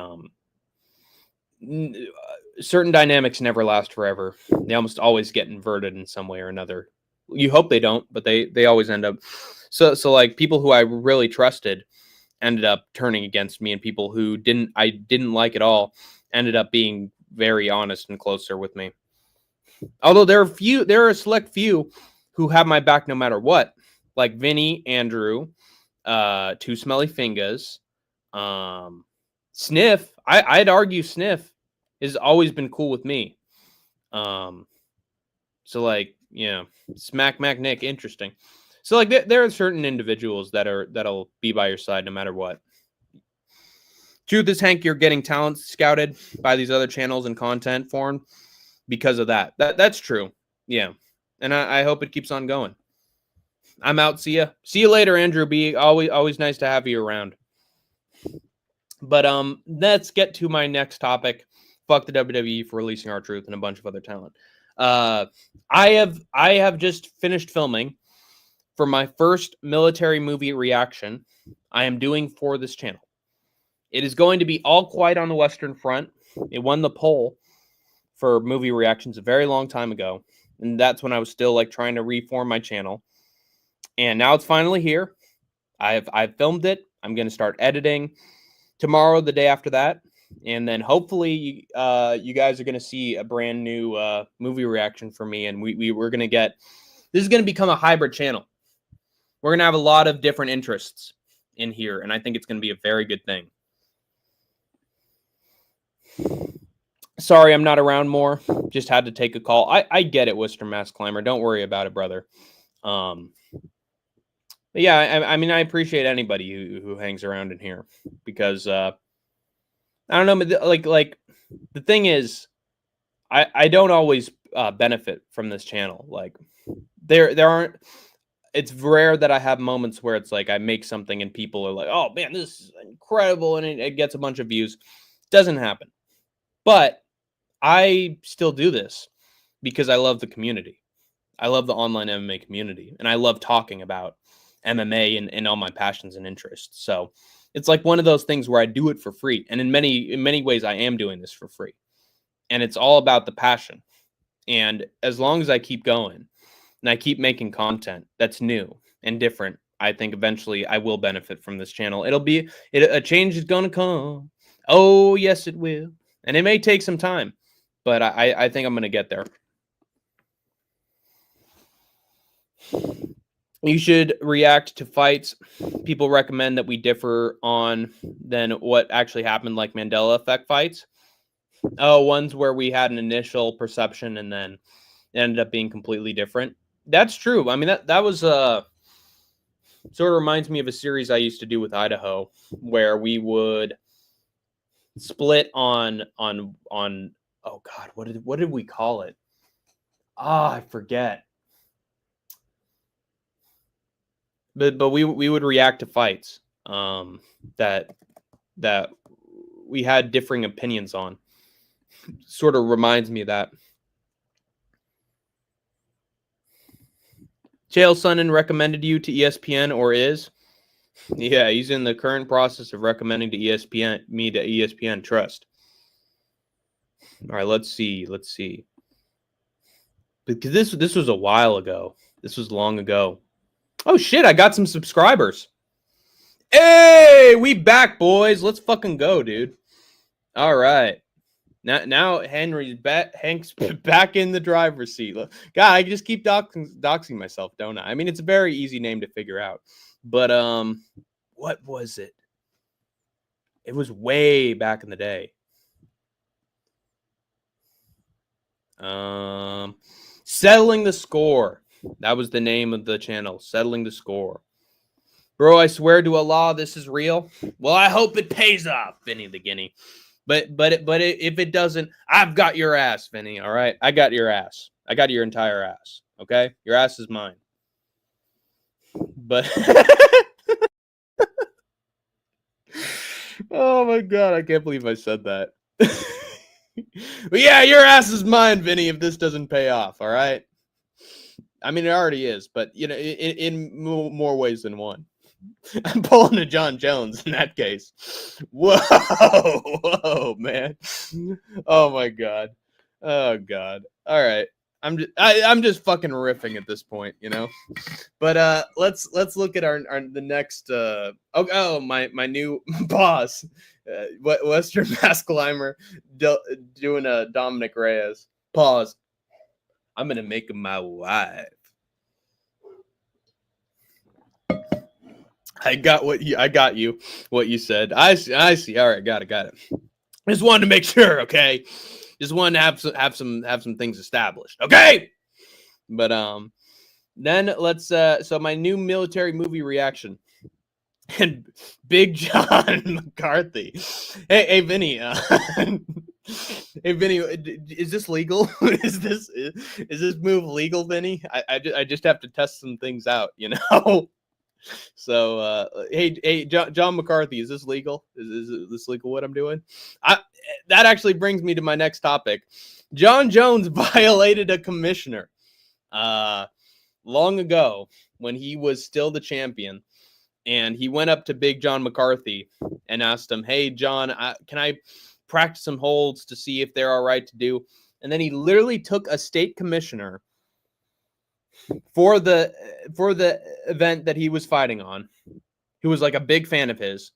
certain dynamics never last forever. They almost always get inverted in some way or another. You hope they don't, but they always end up. So like people who I really trusted ended up turning against me, and people who I didn't like at all ended up being very honest and closer with me. Although there are a select few who have my back no matter what, like Vinny, Andrew, Two Smelly Fingers, Sniff. I'd argue Sniff has always been cool with me. So like, yeah, Smack Mac Nick, interesting. So like there are certain individuals that'll be by your side no matter what. Truth is, Hank, you're getting talent scouted by these other channels and content formed because of that. That's true. Yeah. And I hope it keeps on going. I'm out. See ya. See you later, Andrew B. Always nice to have you around. But let's get to my next topic. Fuck the WWE for releasing R-Truth and a bunch of other talent. I have just finished filming for my first military movie reaction I am doing for this channel. It is going to be All Quiet on the Western Front. It won the poll for movie reactions a very long time ago, and that's when I was still like trying to reform my channel. And now it's finally here. I've filmed it. I'm going to start editing tomorrow, the day after that, and then hopefully you guys are going to see a brand new movie reaction from me, and we're going to get, this is going to become a hybrid channel. We're going to have a lot of different interests in here, and I think it's going to be a very good thing. Sorry I'm not around more. Just had to take a call. I get it, Western Mass Climber. Don't worry about it, brother. But yeah, I mean, I appreciate anybody who hangs around in here, because I don't know, but like the thing is, I don't always benefit from this channel. Like there aren't. It's rare that I have moments where it's like I make something and people are like, "Oh man, this is incredible," and it gets a bunch of views. Doesn't happen. But I still do this because I love the community. I love the online MMA community, and I love talking about MMA and all my passions and interests. So it's like one of those things where I do it for free. And in many ways, I am doing this for free. And it's all about the passion. And as long as I keep going and I keep making content that's new and different, I think eventually I will benefit from this channel. A change is going to come. Oh, yes, it will. And it may take some time, but I think I'm going to get there. You should react to fights people recommend that we differ on than what actually happened, like Mandela effect fights. Oh, ones where we had an initial perception and then it ended up being completely different. That's true. I mean, that was sort of reminds me of a series I used to do with Idaho, where we would split on oh god, what did we call it? I forget. But we would react to fights that we had differing opinions on. Sort of reminds me of that. Chael Sonnen recommended you to ESPN or is? Yeah, he's in the current process of recommending to me to ESPN. Trust. All right, let's see. Because this was a while ago. This was long ago. Oh shit, I got some subscribers. Hey, we back, boys. Let's fucking go, dude. All right. Now Henry's back. Hank's back in the driver's seat. God, I just keep doxing myself, don't I? I mean, it's a very easy name to figure out. But what was it? It was way back in the day. Settling the Score. That was the name of the channel. Settling the Score. Bro, I swear to Allah, this is real. Well, I hope it pays off, Vinny the Guinea. But if it doesn't, I've got your ass, Vinny. All right, I got your ass. I got your entire ass. Okay, your ass is mine. But oh my god, I can't believe I said that. But yeah, your ass is mine, Vinny. If this doesn't pay off, all right. I mean, it already is, but you know, in more ways than one. I'm pulling a John Jones in that case. Whoa, man. Oh my god. Oh god. All right. I'm just fucking riffing at this point, you know. But let's look at the next my new boss, Western Mass Climber, doing a Dominic Reyes. Pause. I'm gonna make him my wife. I got you. What you said. I see. All right, got it. Just wanted to make sure, okay? Just wanted to have some things established, okay? But then let's so my new military movie reaction. And Big John McCarthy. Hey Vinny, hey Vinny, is this legal? is this move legal, Vinny? I just have to test some things out, you know. So, hey, John McCarthy, is this legal? Is this legal what I'm doing? That actually brings me to my next topic. Jon Jones violated a commissioner long ago when he was still the champion. And he went up to Big John McCarthy and asked him, hey, John, can I practice some holds to see if they're all right to do? And then he literally took a state commissioner for the event that he was fighting on, who was like a big fan of his,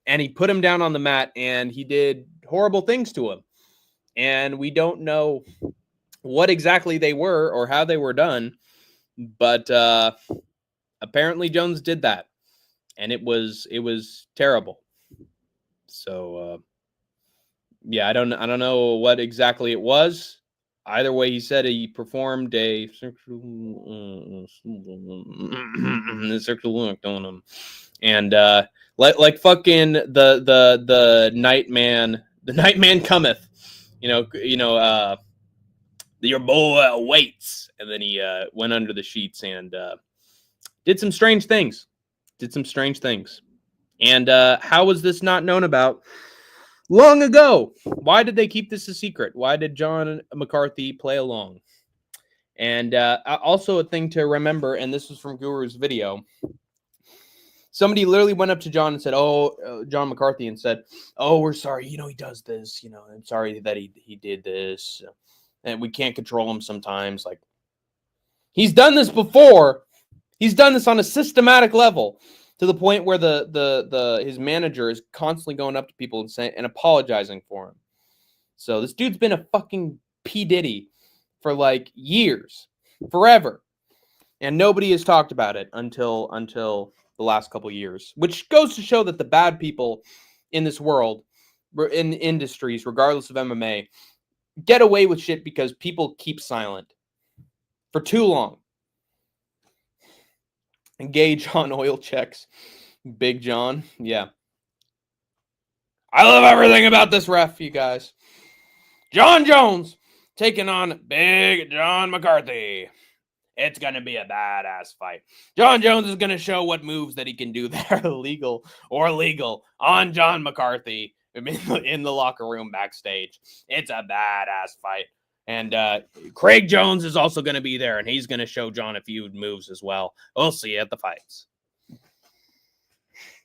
and he put him down on the mat and he did horrible things to him. And we don't know what exactly they were or how they were done, but apparently Jones did that. And it was terrible. So yeah, I don't know what exactly it was. Either way, he said he performed a sexual act on him, and like fucking the Nightman cometh, your boy waits, and then he went under the sheets and did some strange things. And how was this not known about long ago? Why did they keep this a secret? Why did John McCarthy play along? And also a thing to remember, and this was from Guru's video, somebody literally went up to John and said, John McCarthy, and said, oh, we're sorry, he does this, I'm sorry that he did this, and we can't control him sometimes. Like, he's done this before. He's done this on a systematic level, to the point where his manager is constantly going up to people and apologizing for him. So this dude's been a fucking P. Diddy for like years, forever, and nobody has talked about it until the last couple years, which goes to show that the bad people in this world, in industries, regardless of MMA, get away with shit because people keep silent for too long. Engage on oil checks. Big John. Yeah. I love everything about this ref, you guys. Jon Jones taking on Big John McCarthy. It's going to be a badass fight. Jon Jones is going to show what moves that he can do that are illegal or legal on John McCarthy in the locker room backstage. It's a badass fight. And Craig Jones is also going to be there, and he's going to show John a few moves as well. We'll see at the fights.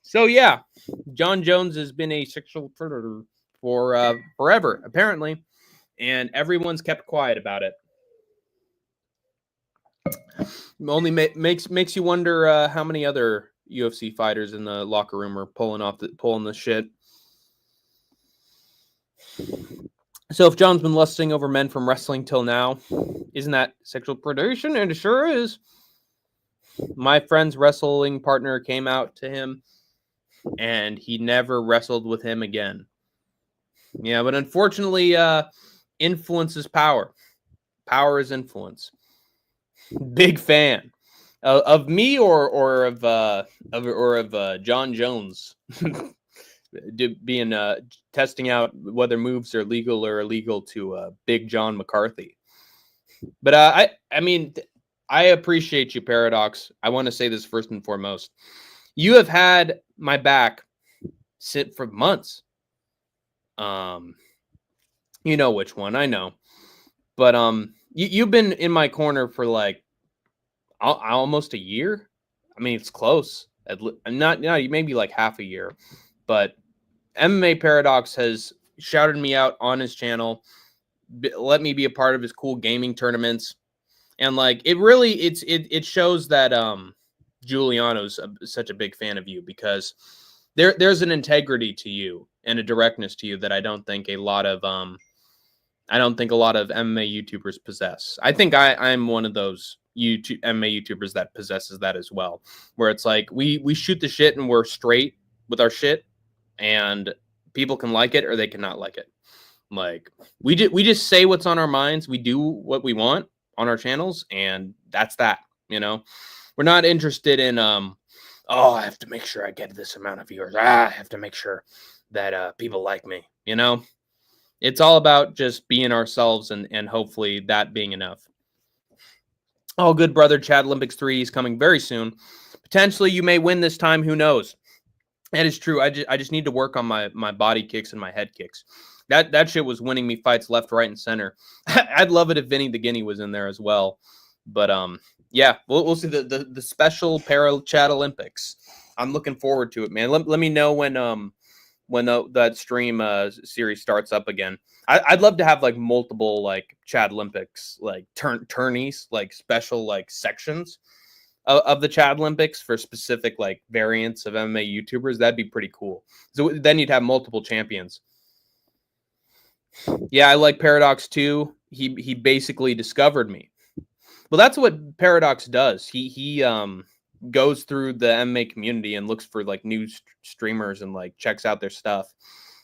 So, yeah, Jon Jones has been a sexual predator for forever, apparently, and everyone's kept quiet about it. Only makes you wonder how many other UFC fighters in the locker room are pulling the shit. So if John's been lusting over men from wrestling till now, isn't that sexual predation? And it sure is. My friend's wrestling partner came out to him, and he never wrestled with him again. Yeah, but unfortunately, influence is power. Power is influence. Big fan of me or of Jon Jones. Being testing out whether moves are legal or illegal to Big John McCarthy. But I mean, I appreciate you, Paradox. I want to say this first and foremost. You have had my back sit for months. You know which one, I know. But you've been in my corner for like almost a year. I mean, it's close. Not maybe like half a year. But MMA Paradox has shouted me out on his channel, let me be a part of his cool gaming tournaments, and like it shows that Giuliano's such a big fan of you, because there's an integrity to you and a directness to you that I don't think a lot of MMA YouTubers possess. I think I'm one of those MMA YouTubers that possesses that as well, where it's like we shoot the shit and we're straight with our shit. And people can like it or they cannot like it. Like we just say what's on our minds. We do what we want on our channels, and that's that. We're not interested in I have to make sure I get this amount of viewers. I have to make sure that people like me. It's all about just being ourselves, and hopefully that being enough. Oh, good brother, Chad Olympics 3 is coming very soon. Potentially, you may win this time. Who knows? That is true. I just need to work on my body kicks and my head kicks. That shit was winning me fights left, right, and center. I'd love it if Vinny the Guinea was in there as well. But yeah, we'll see the special Para Chat Olympics. I'm looking forward to it, man. Let me know when that stream series starts up again. I'd love to have like multiple like Chad Olympics like tourneys, like special like sections of the Chad Olympics for specific like variants of MMA YouTubers. That'd be pretty cool. So then you'd have multiple champions. Yeah, I like Paradox too. He basically discovered me. Well, that's what Paradox does. He goes through the MMA community and looks for like new streamers and like checks out their stuff.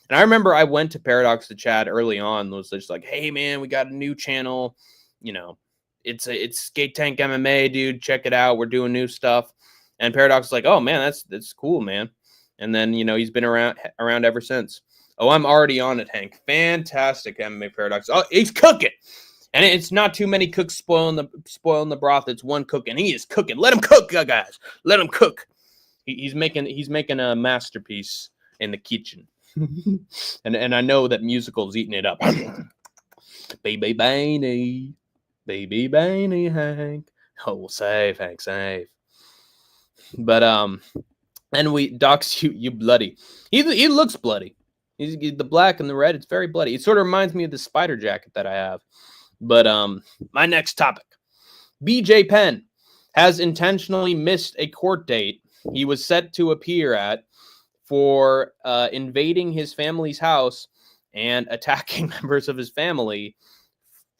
And I remember I went to Paradox to Chad early on. Was just like, hey man, we got a new channel. You know, it's Skate Tank MMA, dude. Check it out. We're doing new stuff. And Paradox is like, oh man, that's cool, man. And then he's been around ever since. Oh, I'm already on it, Hank. Fantastic MMA Paradox. Oh, he's cooking. And it's not too many cooks spoiling the broth. It's one cook, and he is cooking. Let him cook, guys. Let him cook. He's making a masterpiece in the kitchen. and I know that Musical's eating it up. Baby Bainey, Hank. Oh, save, Hank, save. But and we docs you bloody. He looks bloody. He's the black and the red. It's very bloody. It sort of reminds me of the spider jacket that I have. But my next topic. BJ Penn has intentionally missed a court date he was set to appear at for invading his family's house and attacking members of his family,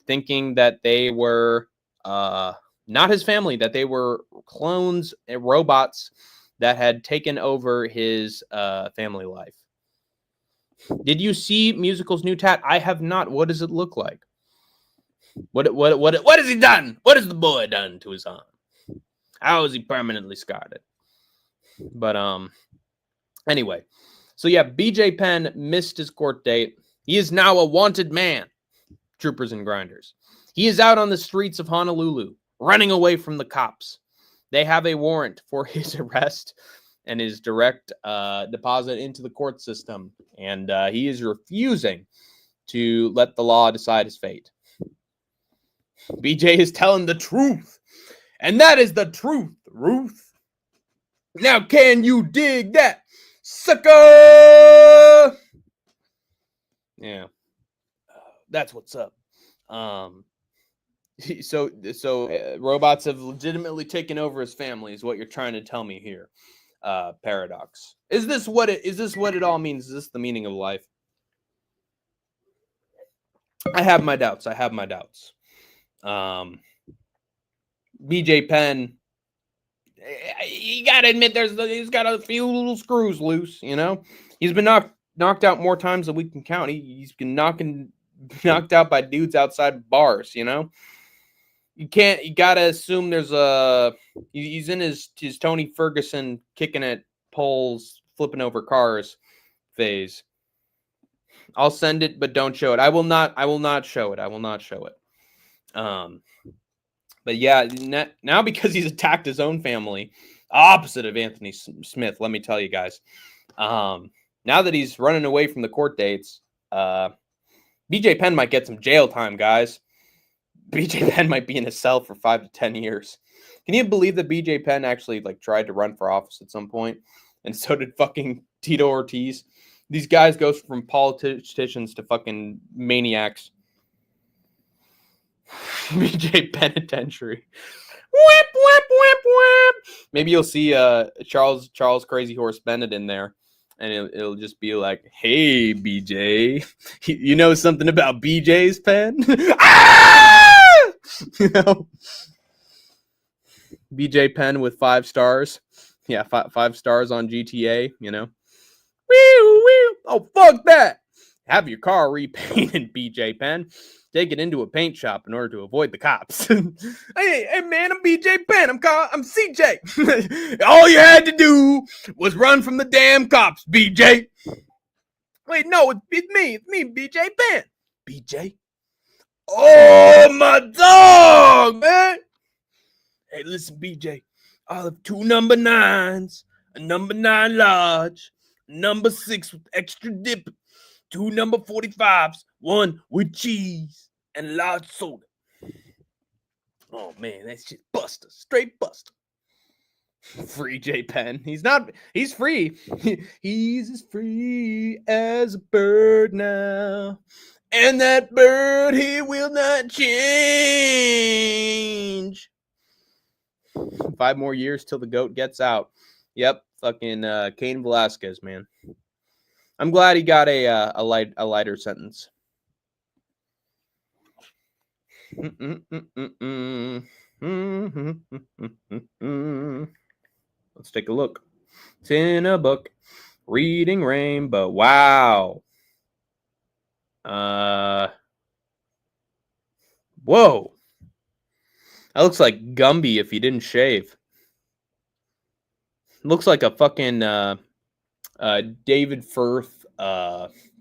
thinking that they were not his family, that they were clones and robots that had taken over his family life. Did you see Musical's new tat? I have not. What does it look like? What has he done? What has the boy done to his arm? How is he permanently scarred? But anyway, so yeah, BJ Penn missed his court date. He is now a wanted man, troopers and grinders. He is out on the streets of Honolulu, running away from the cops. They have a warrant for his arrest and his direct deposit into the court system, and he is refusing to let the law decide his fate. BJ is telling the truth, and that is the truth, Ruth. Now can you dig that, sucker? Yeah, that's what's up. So robots have legitimately taken over his family, is what you're trying to tell me here, Paradox. Is this what it all means? Is this the meaning of life? I have my doubts. BJ Penn, you gotta admit he's got a few little screws loose. He's been knocked out more times than we can count. He's been knocked out by dudes outside bars. You gotta assume he's in his Tony Ferguson kicking at poles, flipping over cars phase. I'll send it, but don't show it. I will not show it. But yeah, now because he's attacked his own family, opposite of Anthony Smith, let me tell you guys. Now that he's running away from the court dates, BJ Penn might get some jail time, guys. BJ Penn might be in a cell for 5 to 10 years. Can you believe that BJ Penn actually tried to run for office at some point? And so did fucking Tito Ortiz. These guys go from politicians to fucking maniacs. BJ Penitentiary. Whip, whip, whip, whip. Maybe you'll see Charles Crazy Horse Bennett in there, and it'll just be like, "Hey, BJ, you know something about BJ's pen?" Ah! BJ Penn with 5 stars. Yeah, 5 stars on GTA. Woo, woo. Oh, fuck that. Have your car repainted, BJ Penn. Take it into a paint shop in order to avoid the cops. hey man, I'm BJ Penn. I'm CJ. All you had to do was run from the damn cops, BJ. Wait, no, it's me. It's me, BJ Penn. BJ? Oh, my dog, man. Hey, listen, BJ. I'll have 2 number 9s, a number 9 large, number 6 with extra dip, 2 number 45s, 1 with cheese, and a large soda. Oh man, that's just buster, straight buster. Free J Penn. He's free. He's as free as a bird now. And that bird, he will not change. 5 more years till the GOAT gets out. Yep, fucking Cain Velasquez, man. I'm glad he got a lighter sentence. Let's take a look. It's in a book. Reading Rainbow. Wow. Whoa. That looks like Gumby if he didn't shave. Looks like a fucking David Firth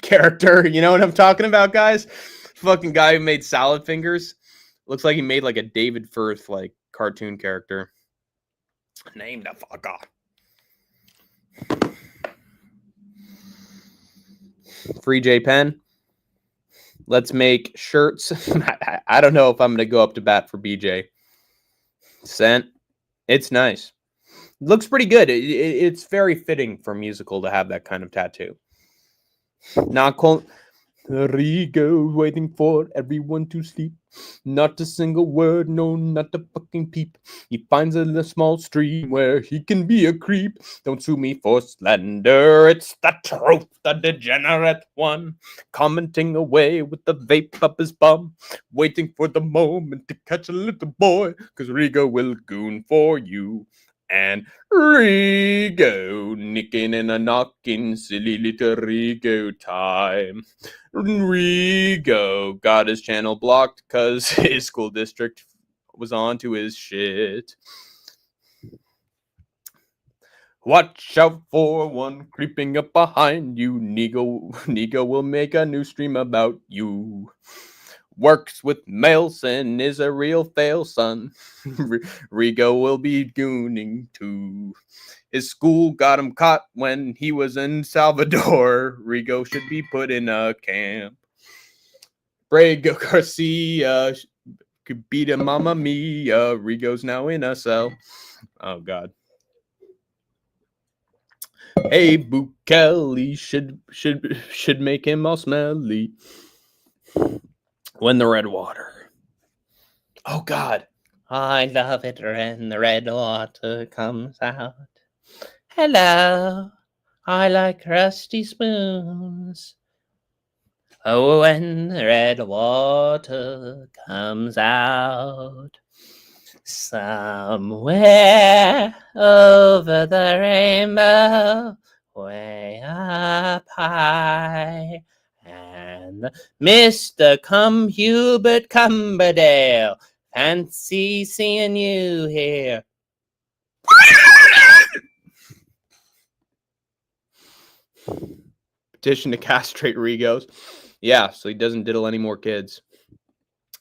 character. You know what I'm talking about, guys? Fucking guy who made Salad Fingers. Looks like he made like a David Firth like cartoon character. Name the fucker. Free J Penn. Let's make shirts. I don't know if I'm going to go up to bat for BJ. Sent. It's nice. Looks pretty good. It's very fitting for musical to have that kind of tattoo. Not cold. Rigo waiting for everyone to sleep. Not a single word, no, not a fucking peep. He finds a small stream where he can be a creep. Don't sue me for slander, it's the truth, the degenerate one. Commenting away with the vape up his bum. Waiting for the moment to catch a little boy. Cause Rigo will goon for you. And Rigo, nicking and a knocking, silly little Rigo time. Rigo got his channel blocked because his school district was on to his shit. Watch out for one creeping up behind you. Nigo will make a new stream about you. Works with males and is a real fail son. Rigo will be gooning too. His school got him caught when he was in Salvador. Rigo should be put in a camp. Brago Garcia could beat him, Mamma Mia. Rigo's now in a cell. Oh God. Hey, Bukele should make him all smelly. When the red water. Oh God. I love it when the red water comes out. Hello. I like rusty spoons. Oh, when the red water comes out. Somewhere over the rainbow, way up high. And Mr. Hubert Cumberdale, fancy seeing you here. Petition to castrate Rigos. Yeah, so he doesn't diddle any more kids.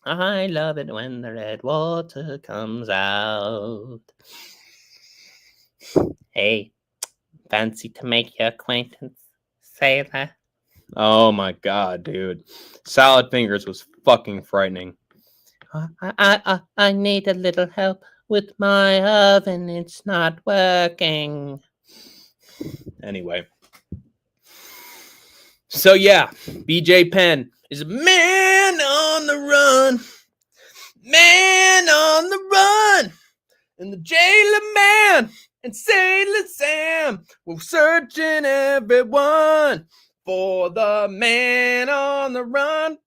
I love it when the red water comes out. Hey, fancy to make your acquaintance, sailor? Oh my God, dude. Salad Fingers was fucking frightening. I need a little help with my oven. It's not working. Anyway. So yeah, BJ Penn is a man on the run. Man on the run. And the jailer man and Sailor Sam were searching everyone for the man on the run.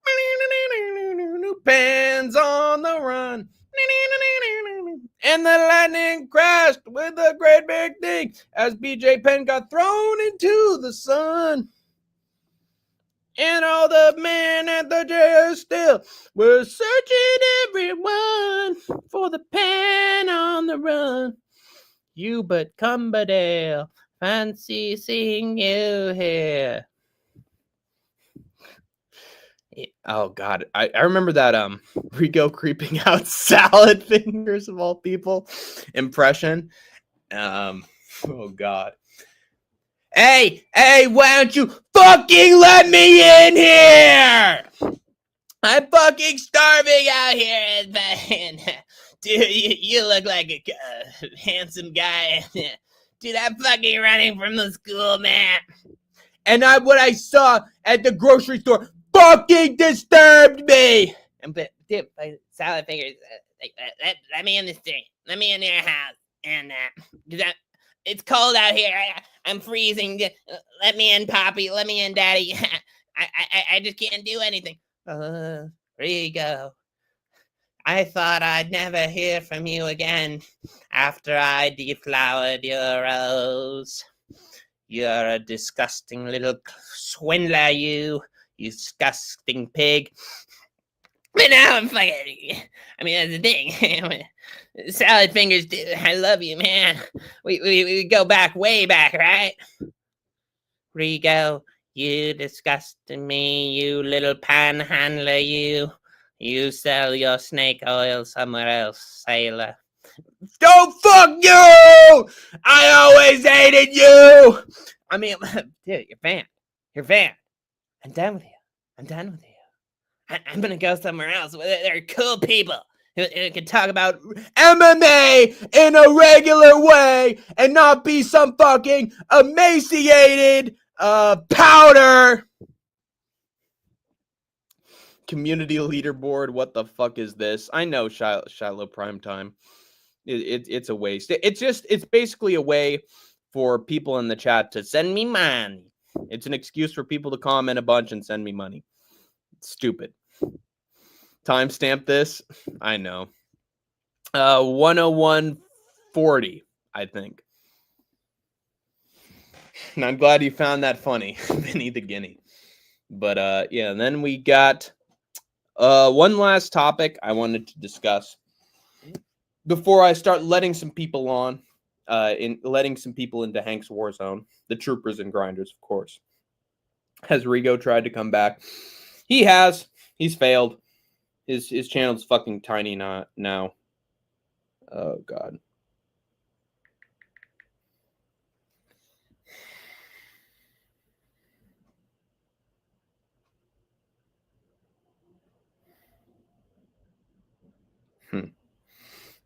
Penn's on the run. And the lightning crashed with a great big thing as BJ Penn got thrown into the sun. And all the men at the jail still were searching everyone for the pen on the run. Hubert Cumberdale, fancy seeing you here. Oh God, I remember that Rico creeping out salad fingers of all people impression. Oh God. Hey, why don't you fucking let me in here? I'm fucking starving out here, and dude, you look like a handsome guy. Dude, I'm fucking running from the school, man. And what I saw at the grocery store fucking disturbed me. But dude, salad fingers, let me in the street. Let me in your house. And it's cold out here. I'm freezing. Let me in, Poppy. Let me in, Daddy. I just can't do anything. Rigo, I thought I'd never hear from you again after I deflowered your rose. You're a disgusting little swindler, you disgusting pig. But now I'm fucking, I mean, that's the thing. Salad fingers, dude, I love you, man. We go back, way back, right? Rigo, you disgusting me, you little panhandler, you. You sell your snake oil somewhere else, sailor. Don't fuck you! I always hated you! I mean, dude, you're banned. You're banned. I'm done with you. I'm done with you. I'm gonna go somewhere else where there are cool people who can talk about MMA in a regular way and not be some fucking emaciated powder. Community leaderboard. What the fuck is this? I know Shiloh Primetime. It's a waste. It's basically a way for people in the chat to send me money. It's an excuse for people to comment a bunch and send me money. It's stupid. Timestamp this. I know. 101:40, I think. And I'm glad you found that funny, Vinny the Guinea. But yeah, and then we got one last topic I wanted to discuss before I start letting some people on, letting some people into Hank's war zone. The troopers and grinders, of course. Has Rigo tried to come back? He has. He's failed. His channel's fucking tiny now. Oh God.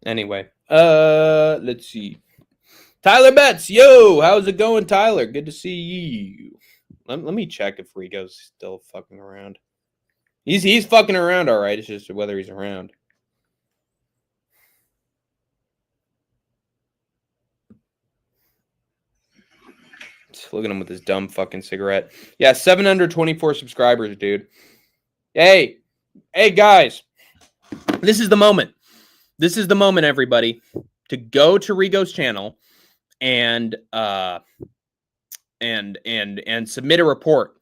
Anyway, let's see. Tyler Betts, yo, how's it going, Tyler? Good to see you. Let me check if Rigo's still fucking around. He's fucking around, all right. It's just whether he's around. Just look at him with his dumb fucking cigarette. Yeah, 724 subscribers, dude. Hey, guys, this is the moment. This is the moment, everybody, to go to Rigo's channel and submit a report.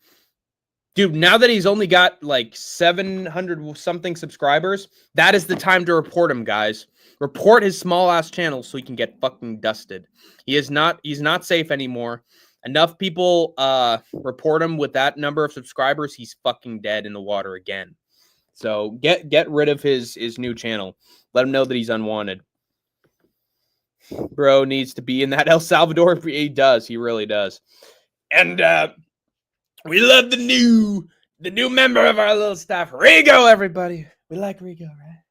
Dude, now that he's only got like 700 something subscribers, that is the time to report him, guys. Report his small ass channel so he can get fucking dusted. He's not safe anymore. Enough people report him with that number of subscribers, he's fucking dead in the water again. So get rid of his new channel. Let him know that he's unwanted. Bro needs to be in that El Salvador. He does. He really does. And we love the new member of our little staff, Rigo, everybody. We like Rigo, right?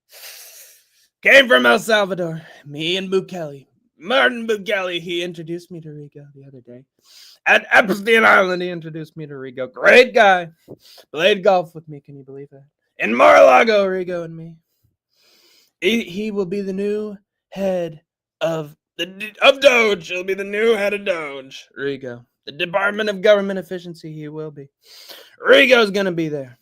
Came from El Salvador. Me and Bukele. Martin Bukele, he introduced me to Rigo the other day. At Epstein Island, he introduced me to Rigo. Great guy. Played golf with me, can you believe that? In Mar-a-Lago, Rigo and me. He will be the new head of Doge. He'll be the new head of Doge. Rigo. The Department of Government Efficiency, he will be. Rigo's gonna be there.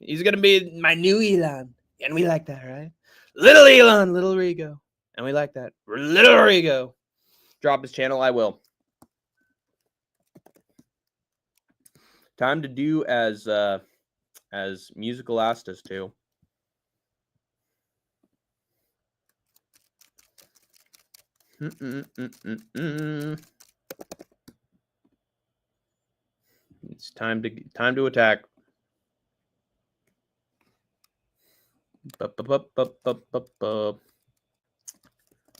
He's gonna be my new Elon. And we like that, right? Little Elon, little Rigo. And we like that. Little Rigo. Drop his channel, I will. Time to do as Musical asked us to. It's time to attack.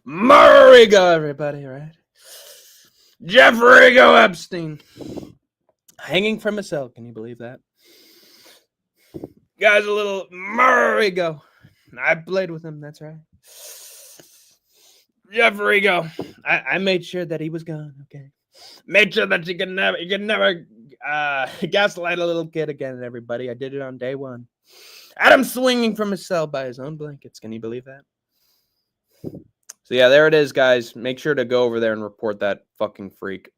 Marigo, everybody, right? Jeffrey Go Epstein. Hanging from a cell. Can you believe that? Guy's a little Marigo. I played with him, that's right. Jeffrey Go. I made sure that he was gone, okay? Made sure that you can never gaslight a little kid again, everybody. I did it on day one. Adam swinging from his cell by his own blankets. Can you believe that? So yeah, there it is, guys. Make sure to go over there and report that fucking freak.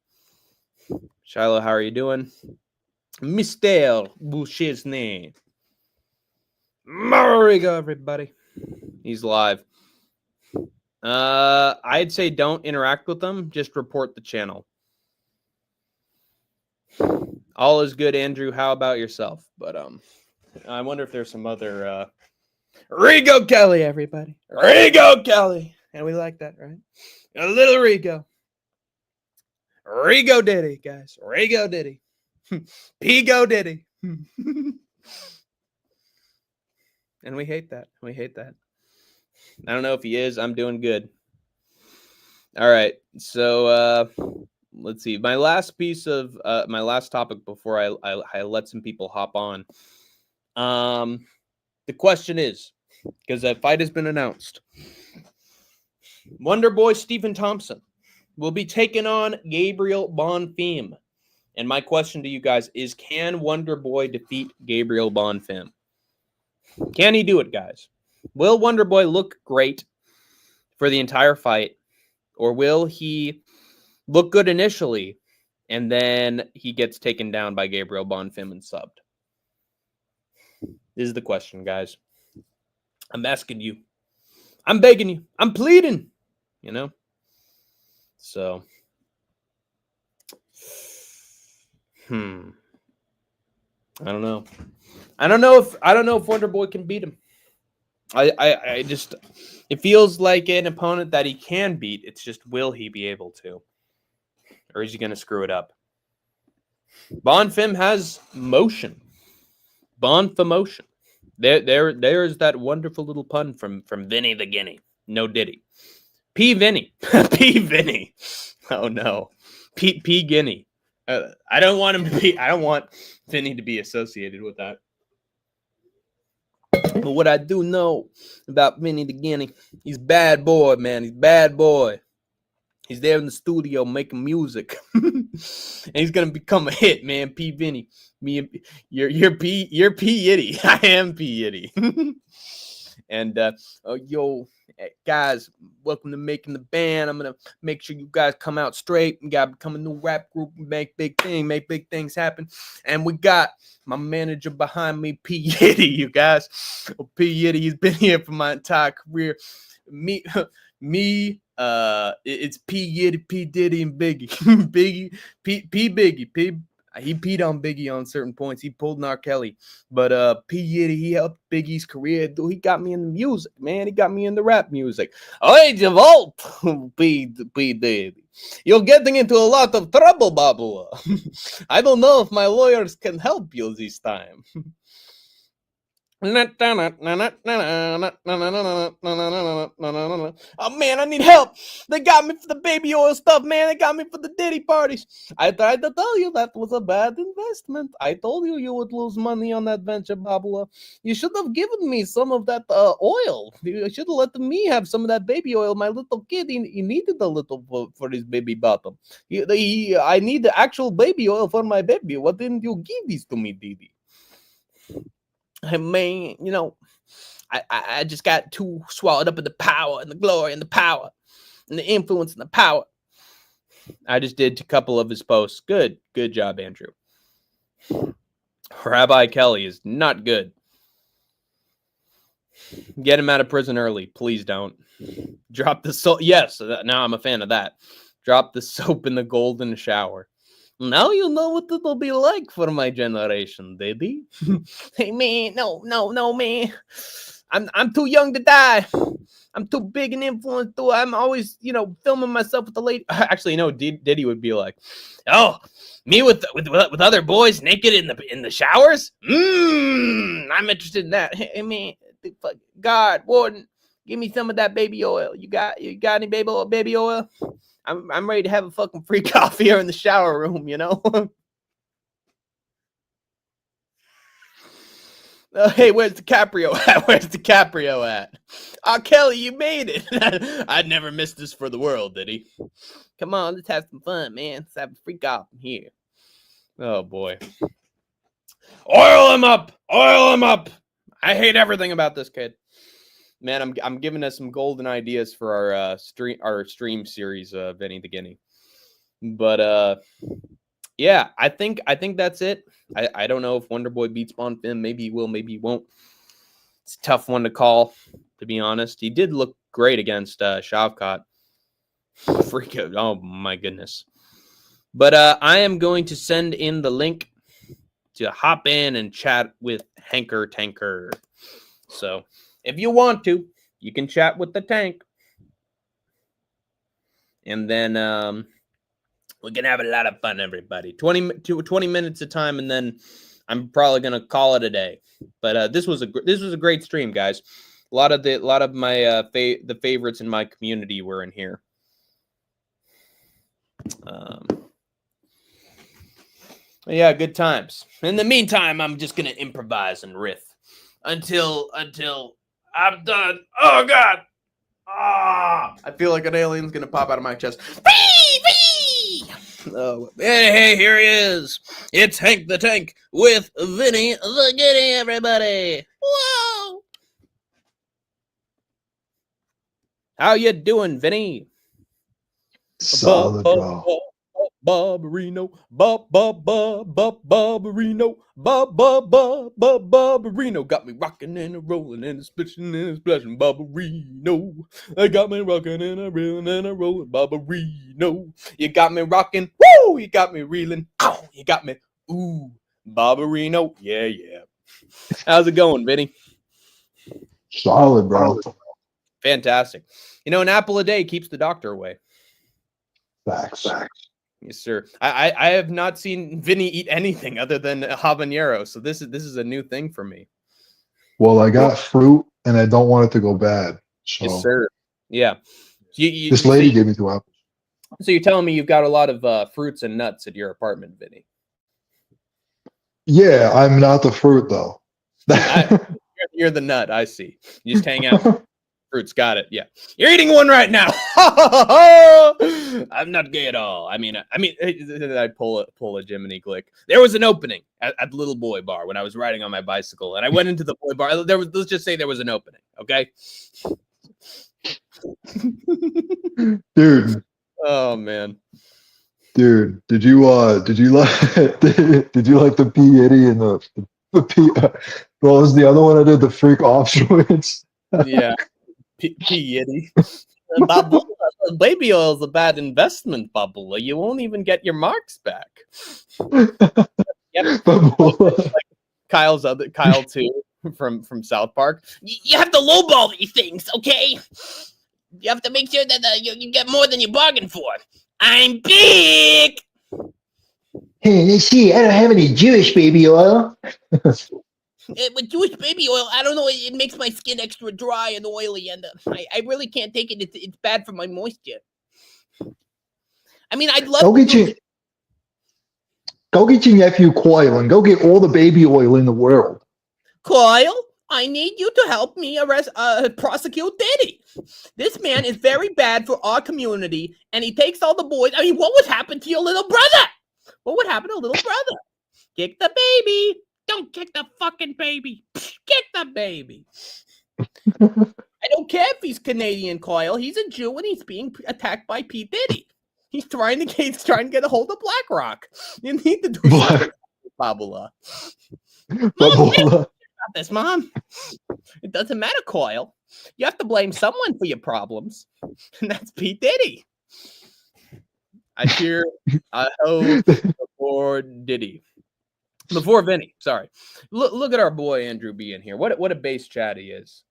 Shiloh, how are you doing? Mr. Bouchesney. Marigo, everybody. He's live. I'd say don't interact with them. Just report the channel. All is good, Andrew. How about yourself? But I wonder if there's some other Rigo Kelly, everybody. Rigo Kelly. And we like that, right? A little Rigo. Rigo Diddy, guys. Rigo Diddy. Pigo Diddy. And we hate that. We hate that. I don't know if he is. I'm doing good. All right. So let's see. My last piece of my last topic before I let some people hop on. The question is, because that fight has been announced, Wonder Boy Stephen Thompson will be taking on Gabriel Bonfim. And my question to you guys is, can Wonder Boy defeat Gabriel Bonfim? Can he do it, guys? Will Wonder Boy look great for the entire fight? Or will he look good initially and then he gets taken down by Gabriel Bonfim and subbed? This is the question, guys. I'm asking you. I'm begging you. I'm pleading. You know? So. I don't know. I don't know if Wonder Boy can beat him. I just, it feels like an opponent that he can beat. It's just, will he be able to? Or is he going to screw it up? Bonfim has motion. Bonfimotion. There's that wonderful little pun from Vinny the Guinea. No Diddy. P. Vinny. P. Vinny. Oh no. P. Guinea. I don't want him to be. I don't want Vinny to be associated with that. But what I do know about Vinny the Guinea, he's bad boy, man. He's bad boy. He's there in the studio making music, and he's gonna become a hit, man. P. Vinny, you're P Yitty. I am P Yitty. And yo, guys, welcome to Making the Band. I'm gonna make sure you guys come out straight. We gotta become a new rap group and make big things happen. And we got my manager behind me, P. Yitty, you guys. P. Yitty, he's been here for my entire career. It's P. Yitty, P. Diddy, and Biggie. Biggie, P. Biggie, he peed on Biggie on certain points. He pulled R. Kelly. But P. Yitty, he helped Biggie's career. Dude, he got me in the music, man. He got me in the rap music. Hey, Javolt, P. Diddy. You're getting into a lot of trouble, Babu. I don't know if my lawyers can help you this time. Oh man, I need help. They got me for the baby oil stuff, man. They got me for the Diddy parties. I tried to tell you that was a bad investment. I told you you would lose money on that venture, Babula. You should have given me some of that oil. You should have let me have some of that baby oil. My little kid, he needed a little for his baby bottom. I need the actual baby oil for my baby. What didn't you give these to me, Didi? I mean, you know, I just got too swallowed up in the power and the glory and the power and the influence and the power. I just did a couple of his posts. Good job, Andrew. Rabbi Kelly is not good. Get him out of prison early. Please don't. Drop the soap. Yes, now I'm a fan of that. Drop the soap in the golden shower. Now you know what it'll be like for my generation, baby. Hey, man, no, man. I'm too young to die. I'm too big an influence. I'm always, filming myself with the lady. Actually, Diddy would be like, oh, me with other boys naked in the showers? I'm interested in that. Hey, man, God, Warden, give me some of that baby oil. You got any baby oil? I'm ready to have a fucking freak off here in the shower room, you know? Hey, where's DiCaprio at? Where's DiCaprio at? Oh, Kelly, you made it. I'd never miss this for the world, did he? Come on, let's have some fun, man. Let's have a freak off in here. Oh, boy. Oil him up! Oil him up! I hate everything about this kid. Man, I'm giving us some golden ideas for our stream series, Vinny the Guinea. But yeah, I think that's it. I don't know if Wonder Boy beats Bonfim. Maybe he will, maybe he won't. It's a tough one to call, to be honest. He did look great against Shavkat. Freaking, oh my goodness. But I am going to send in the link to hop in and chat with Hanker Tanker. So if you want to, you can chat with the tank. And then we can have a lot of fun, everybody. 20 minutes of time, and then I'm probably gonna call it a day. But this was a great stream, guys. A lot of my the favorites in my community were in here. Yeah, good times. In the meantime, I'm just gonna improvise and riff until I'm done. Oh God! Ah! I feel like an alien's gonna pop out of my chest. Oh, hey, here he is. It's Hank the Tank with Vinny the Guinea, everybody. Whoa! How you doing, Vinny? Solid, bro. Barberino, Barberino, Barberino. Got me rocking and a rolling and a splishing and a splashing, Barberino. They got me rocking and a reeling and a rolling, Barberino. You got me rocking, woo! You got me reeling, ow! You got me, ooh, Barberino. Yeah, yeah. How's it going, Vinny? Solid, bro. Fantastic. You know, an apple a day keeps the doctor away. Facts. Yes, sir. I have not seen Vinny eat anything other than habanero, so this is a new thing for me. Well, I got fruit, and I don't want it to go bad. So. Yes, sir. Yeah. This lady gave me 2 apples. So you're telling me you've got a lot of fruits and nuts at your apartment, Vinny? Yeah, I'm not the fruit, though. You're the nut. I see. You just hang out. Fruits, got it. Yeah, you're eating one right now. I'm not gay at all. I mean, I pull a Jiminy Glick. There was an opening at the Little Boy Bar when I was riding on my bicycle, and I went into the Boy Bar. Let's just say there was an opening. Okay. Dude. Oh man. Dude, did you like did you like the P Yiddy and the P? What was the other one I did? The freak offshoots. Yeah. P Yiddy. Babula, baby oil is a bad investment, Babula. You won't even get your marks back. Yep. Like Kyle too from South Park. You have to lowball these things, okay? You have to make sure that you get more than you bargained for. I'm big. Hey, let's see. I don't have any Jewish baby oil. With Jewish baby oil, I don't know. It makes my skin extra dry and oily, and I really can't take it. It's bad for my moisture. I mean, I'd love. Go get your nephew Coil and go get all the baby oil in the world. Coil, I need you to help me prosecute Diddy. This man is very bad for our community, and he takes all the boys. I mean, what would happen to your little brother? What would happen to little brother? Kick the baby. Don't kick the fucking baby. Kick the baby. I don't care if he's Canadian, Coil. He's a Jew and he's being attacked by P. Diddy. He's trying to get a hold of BlackRock. You need to do something, Babula. Babula. This, Mom. It doesn't matter, Coil. You have to blame someone for your problems, and that's P. Diddy. I cheer. I hope before Diddy. Before Vinny, sorry. Look at our boy Andrew B in here. What a base chat he is.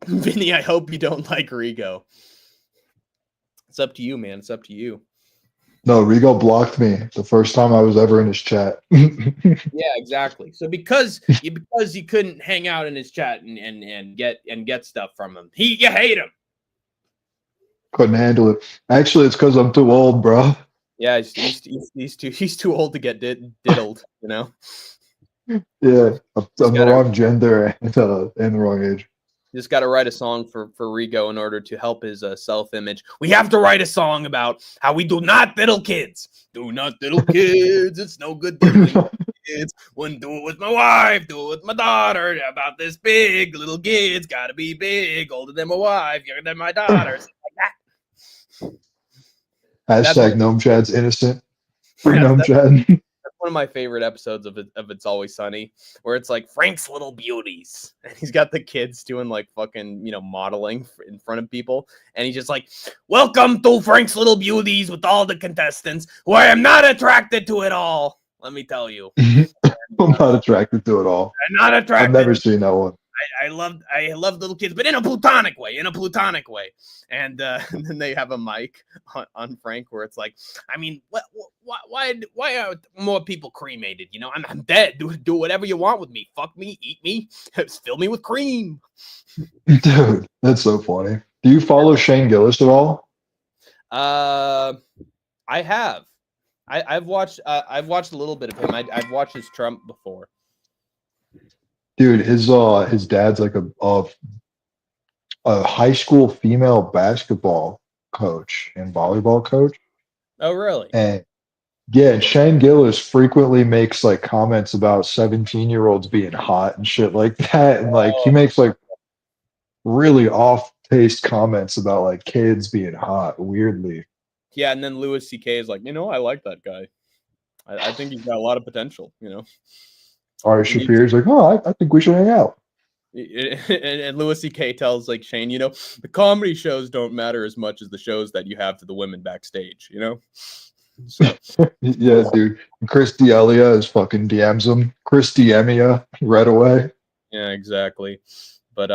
Vinny, I hope you don't like Rigo. It's up to you, man. It's up to you. No, Rigo blocked me the first time I was ever in his chat. Yeah, exactly. So because you couldn't hang out in his chat and get stuff from him, you hate him. Couldn't handle it. Actually, it's because I'm too old, bro. Yeah, he's too old to get diddled. You know. Yeah, I'm the Gotta- wrong gender and the wrong age. Just got to write a song for Rigo in order to help his self-image. We have to write a song about how we do not diddle kids. Do not diddle kids. It's no good diddling kids. Wouldn't do it with my wife. Do it with my daughter. About this big little kid's got to be big, older than my wife, younger than my daughter. Like that. Hashtag Gnome Chad's innocent. Free That's, Gnome that's Chad. one of my favorite episodes of It's Always Sunny, where it's like Frank's Little Beauties, and he's got the kids doing like fucking modeling in front of people, and he's just like, "Welcome to Frank's Little Beauties with all the contestants, who I am not attracted to at all. Let me tell you, I'm not attracted to it all. I'm not attracted. I've never seen that one. I love little kids, but in a platonic way, And, and then they have a mic on Frank where it's like, I mean, why are more people cremated? I'm dead. Do whatever you want with me. Fuck me, eat me, fill me with cream. Dude, that's so funny. Do you follow Shane Gillis at all? I have. I've watched a little bit of him. I've watched his Trump before. Dude, his dad's like a high school female basketball coach and volleyball coach. Oh, really? And yeah, Shane Gillis frequently makes like comments about 17-year-olds being hot and shit like that. And like he makes like really off-taste comments about like kids being hot, weirdly. Yeah, and then Louis C.K. is like, I like that guy. I think he's got a lot of potential, Ari Shafir's like, oh, I think we should hang out. And Louis C.K. tells like Shane, the comedy shows don't matter as much as the shows that you have to the women backstage, So Yeah, dude. And Chris D'Elia is fucking DMs him. Chris D'Emia right away. yeah, exactly. But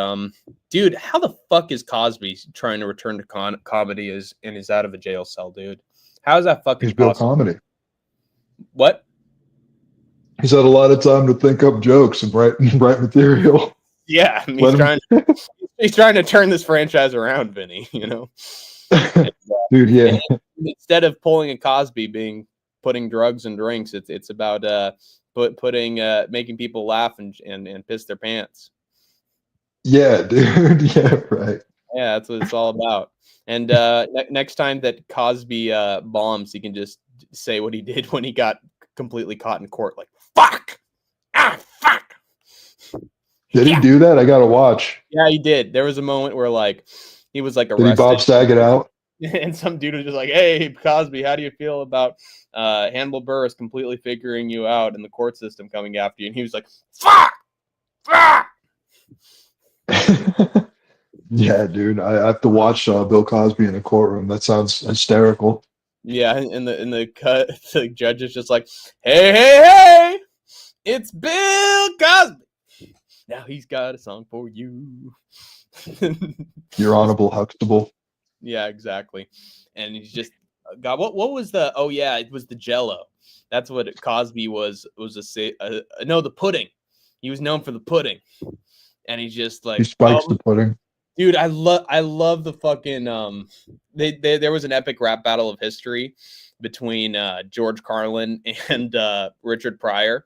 dude, how the fuck is Cosby trying to return to comedy and is out of a jail cell, dude? How is that fucking He's built possible? comedy. What? He's had a lot of time to think up jokes and write material. Yeah, I mean, he's trying to turn this franchise around, Vinny, Dude, yeah. Instead of pulling a Cosby putting drugs and drinks, it's about making people laugh and piss their pants. Yeah, dude. Yeah, right. Yeah, that's what it's all about. And next time that Cosby bombs, he can just say what he did when he got completely caught in court, like fuck, fuck. Did he do that? I gotta watch. Yeah, he did. There was a moment where like he was like arrested. Did he Bob Saget out? And some dude was just like, "Hey, Cosby, how do you feel about Hannibal Buress completely figuring you out in the court system coming after you?" And he was like, "Fuck, fuck." Yeah, dude. I have to watch Bill Cosby in the courtroom. That sounds hysterical. Yeah, in the cut, the judge is just like, "Hey, it's Bill Cosby. Now he's got a song for you." Your Honorable Huxtable. Yeah, exactly. And he's just God. What was the? Oh yeah, it was the Jello. That's what Cosby was no, the pudding. He was known for the pudding, and he's just like He spikes the pudding. Dude, I love the fucking there was an epic rap battle of history between George Carlin and Richard Pryor.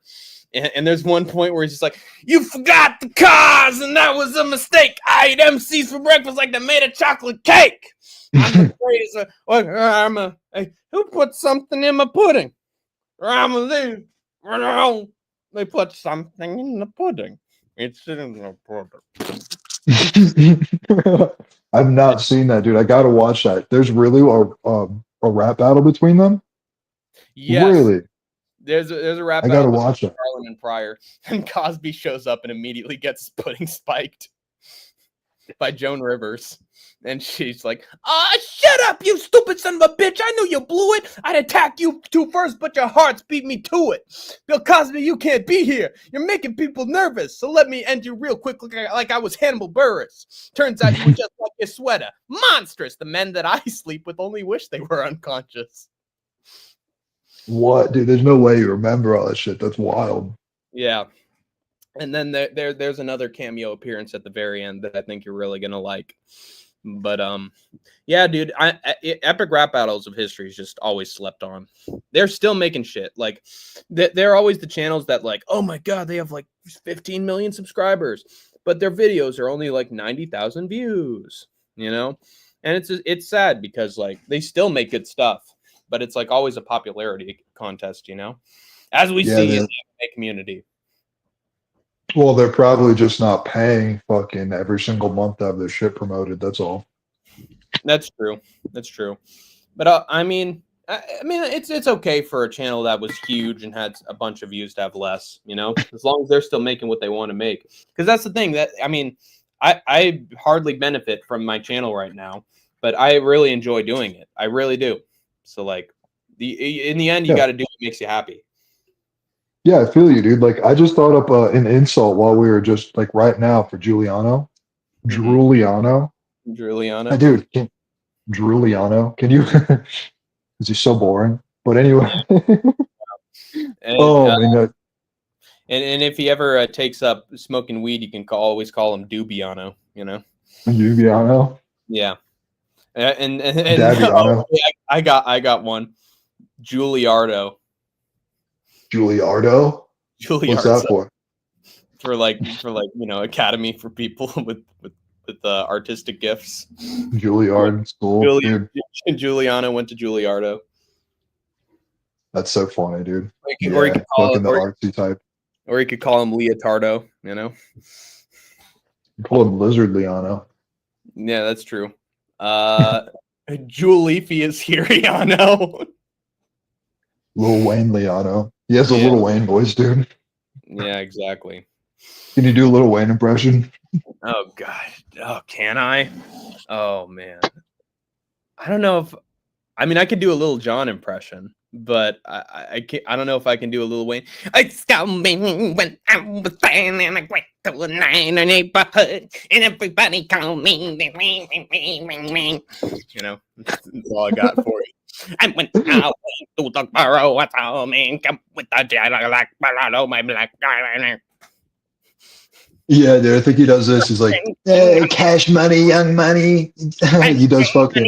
And there's one point where he's just like, "You forgot the cars, and that was a mistake. I ate MCs for breakfast like they made a chocolate cake. I'm the greatest. Who put something in my pudding? They put something in the pudding. It's in the pudding." I've not seen that, dude. I gotta watch that. There's really a rap battle between them. Yes. Really? There's a rap I battle gotta watch it. Carlin and Pryor, and Cosby shows up and immediately gets his pudding spiked by Joan Rivers. And she's like, shut up, you stupid son of a bitch. I knew you blew it. I'd attack you two first, but your hearts beat me to it. Bill Cosby, you can't be here. You're making people nervous. So let me end you real quick like I was Hannibal Buress. Turns out you were just like your sweater. Monstrous. The men that I sleep with only wish they were unconscious. What, dude? There's no way you remember all that shit. That's wild. Yeah. And then there's another cameo appearance at the very end that I think you're really gonna like. But yeah, dude, epic rap battles of history is just always slept on. They're still making shit. Like they're always the channels that like, oh my god, they have like 15 million subscribers, but their videos are only like 90,000 views. You know, and it's sad because like they still make good stuff, but it's like always a popularity contest. You know, as we Yeah, see in they're the community. well, they're probably just not paying fucking every single month to have their shit promoted. That's all. That's true. That's true. But I mean, it's okay for a channel that was huge and had a bunch of views to have less. You know, as long as they're still making what they want to make. Because that's the thing that I mean, I hardly benefit from my channel right now, but I really enjoy doing it. I really do. So like, in the end, you Yeah. got to do what makes you happy. Yeah, I feel you, dude. Like, I just thought up an insult while we were just like right now for Giuliano. Mhm. Giuliano. Giuliano. Dude, Giuliano. Can you? Is he so boring? But anyway. And Oh, man. and if he ever takes up smoking weed, you can always call him Dubiano. You know. Giuliano. Yeah. And oh, Daviano. yeah, I got one. Juilliardo. Giuliardo. What's Juilliard that for? for like academy for people with artistic gifts. Juilliard school, Julia, dude. Giuliano went to Juilliardo. That's so funny, dude. Or you Yeah, could call fucking the artsy type. or you could call him Leotardo. You know. Call him Lizard Liano. Yeah, that's true. Julifius Hiriano. Lil Wayne Liano. He has a Yeah. Lil Wayne voice, dude. Yeah, exactly. Can you do a Lil Wayne impression? Oh god. Oh, can I? Oh man. I don't know if I mean I could do a Little John impression, but I can't. I don't know if I can do a Lil Wayne. It's coming when I was standing a great to a nine neighborhood, and everybody called me. You know, that's all I got for you. And when I went to the borough, I saw me come with the jet like Colorado, my black guy. Yeah, dude. I think he does this. He's like, cash money, young money. He does fucking.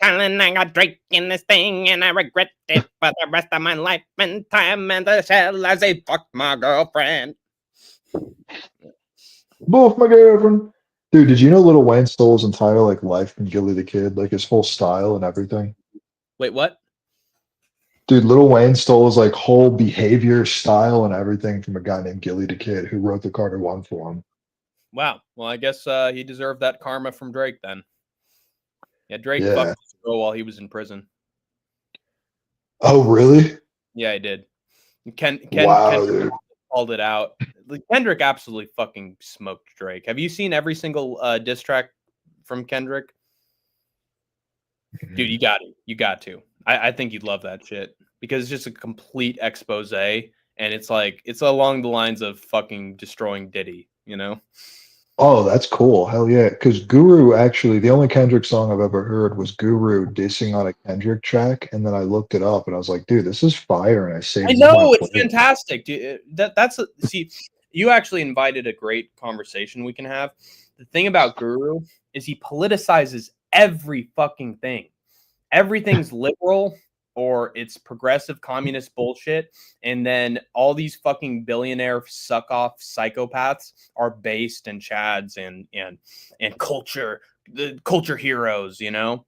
I'm telling I got Drake in this thing, and I regret it for the rest of my life and time. And the shell as I fucked my girlfriend. Both my girlfriend. Dude, did you know Lil Wayne stole his entire like life from Gilly the Kid, like his whole style and everything? Wait, what? Dude, Lil Wayne stole his like whole behavior, style, and everything from a guy named Gilly the Kid who wrote the Carter One for him. Wow. Well, I guess he deserved that karma from Drake then. Yeah, Drake Yeah. fucked his girl while he was in prison. Oh, really? Yeah, he did. Wow, Kendrick dude. called it out. Like, Kendrick absolutely fucking smoked Drake. Have you seen every single diss track from Kendrick? Dude, you got to. You got to. I think you'd love that shit because it's just a complete expose, and it's like it's along the lines of fucking destroying Diddy, you know? Oh, that's cool. Hell yeah. Because Guru actually, the only Kendrick song I've ever heard was Guru dissing on a Kendrick track. And then I looked it up and I was like, dude, this is fire. And I saved I it in my know it's playlist. fantastic. Dude, see, you actually invited a great conversation we can have. The thing about Guru is he politicizes every fucking thing. Everything's liberal or it's progressive communist bullshit, and then all these fucking billionaire suck off psychopaths are based in chads and culture, the culture heroes, you know.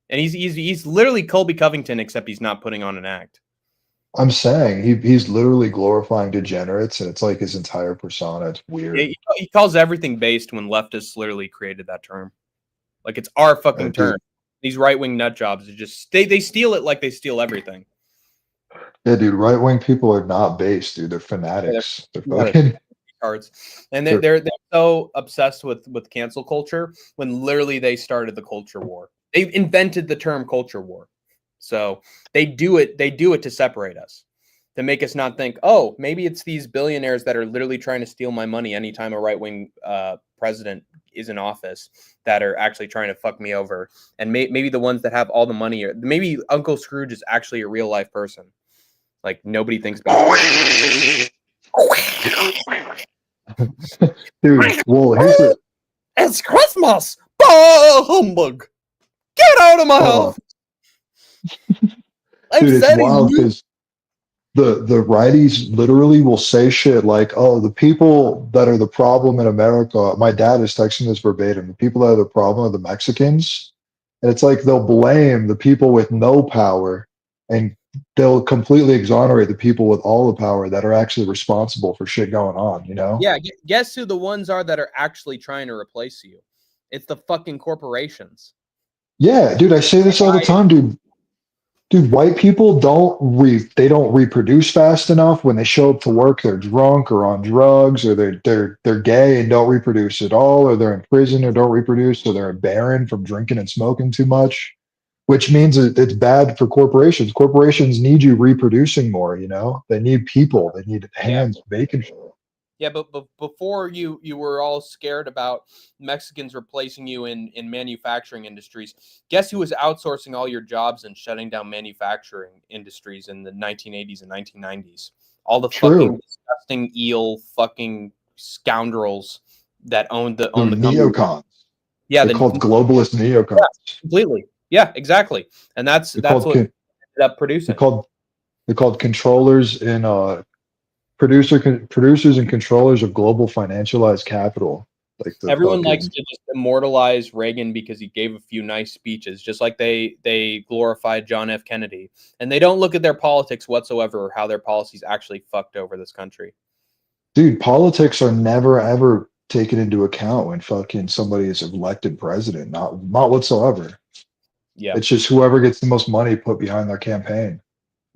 And he's literally Colby Covington, except he's not putting on an act. I'm saying he's literally glorifying degenerates and it's like his entire persona. It's weird. Yeah, he calls everything based when leftists literally created that term. Like it's our fucking term. These right-wing nut jobs are just they steal it like they steal everything. Yeah, dude, right-wing people are not based, dude. They're fanatics. They're fucking cards. And they're so obsessed with cancel culture when literally they started the culture war. They invented the term culture war. So they do it to separate us, to make us not think, oh, maybe it's these billionaires that are literally trying to steal my money anytime a right-wing president is in office that are actually trying to fuck me over. And maybe the ones that have all the money, or maybe Uncle Scrooge is actually a real life person. Like nobody thinks about it. Dude, well, here's the It's Christmas! Bah, humbug! Get out of my oh, house! I'm dude, it's setting wild you. because the righties literally will say shit like, "Oh, the people that are the problem in America." My dad is texting this verbatim. The people that are the problem are the Mexicans, and it's like they'll blame the people with no power, and they'll completely exonerate the people with all the power that are actually responsible for shit going on. You know? Yeah, guess who the ones are that are actually trying to replace you? It's the fucking corporations. Yeah, dude. I say this all the time, dude. Dude, white people they don't reproduce fast enough. When they show up to work, they're drunk or on drugs, or they're gay and don't reproduce at all, or they're in prison or don't reproduce, or they're barren from drinking and smoking too much, which means it's bad for corporations. Corporations need you reproducing more, you know? They need people, they need Yeah. hands making shit. Yeah, but before you were all scared about Mexicans replacing you in manufacturing industries. Guess who was outsourcing all your jobs and shutting down manufacturing industries in the 1980s and 1990s? All the fucking True. disgusting eel fucking scoundrels that owned the They're company. neocons. Yeah, They're called globalist neocons. completely. Yeah, exactly. And that's They're what called ended up they're producing. called they're called controllers in producers and controllers of global financialized capital, like the Everyone likes fucking to just immortalize Reagan because he gave a few nice speeches, just like they glorified John F. Kennedy, and they don't look at their politics whatsoever or how their policies actually fucked over this country. dude. Politics are never ever taken into account when fucking somebody is elected president. Not whatsoever. Yeah, It's just whoever gets the most money put behind their campaign.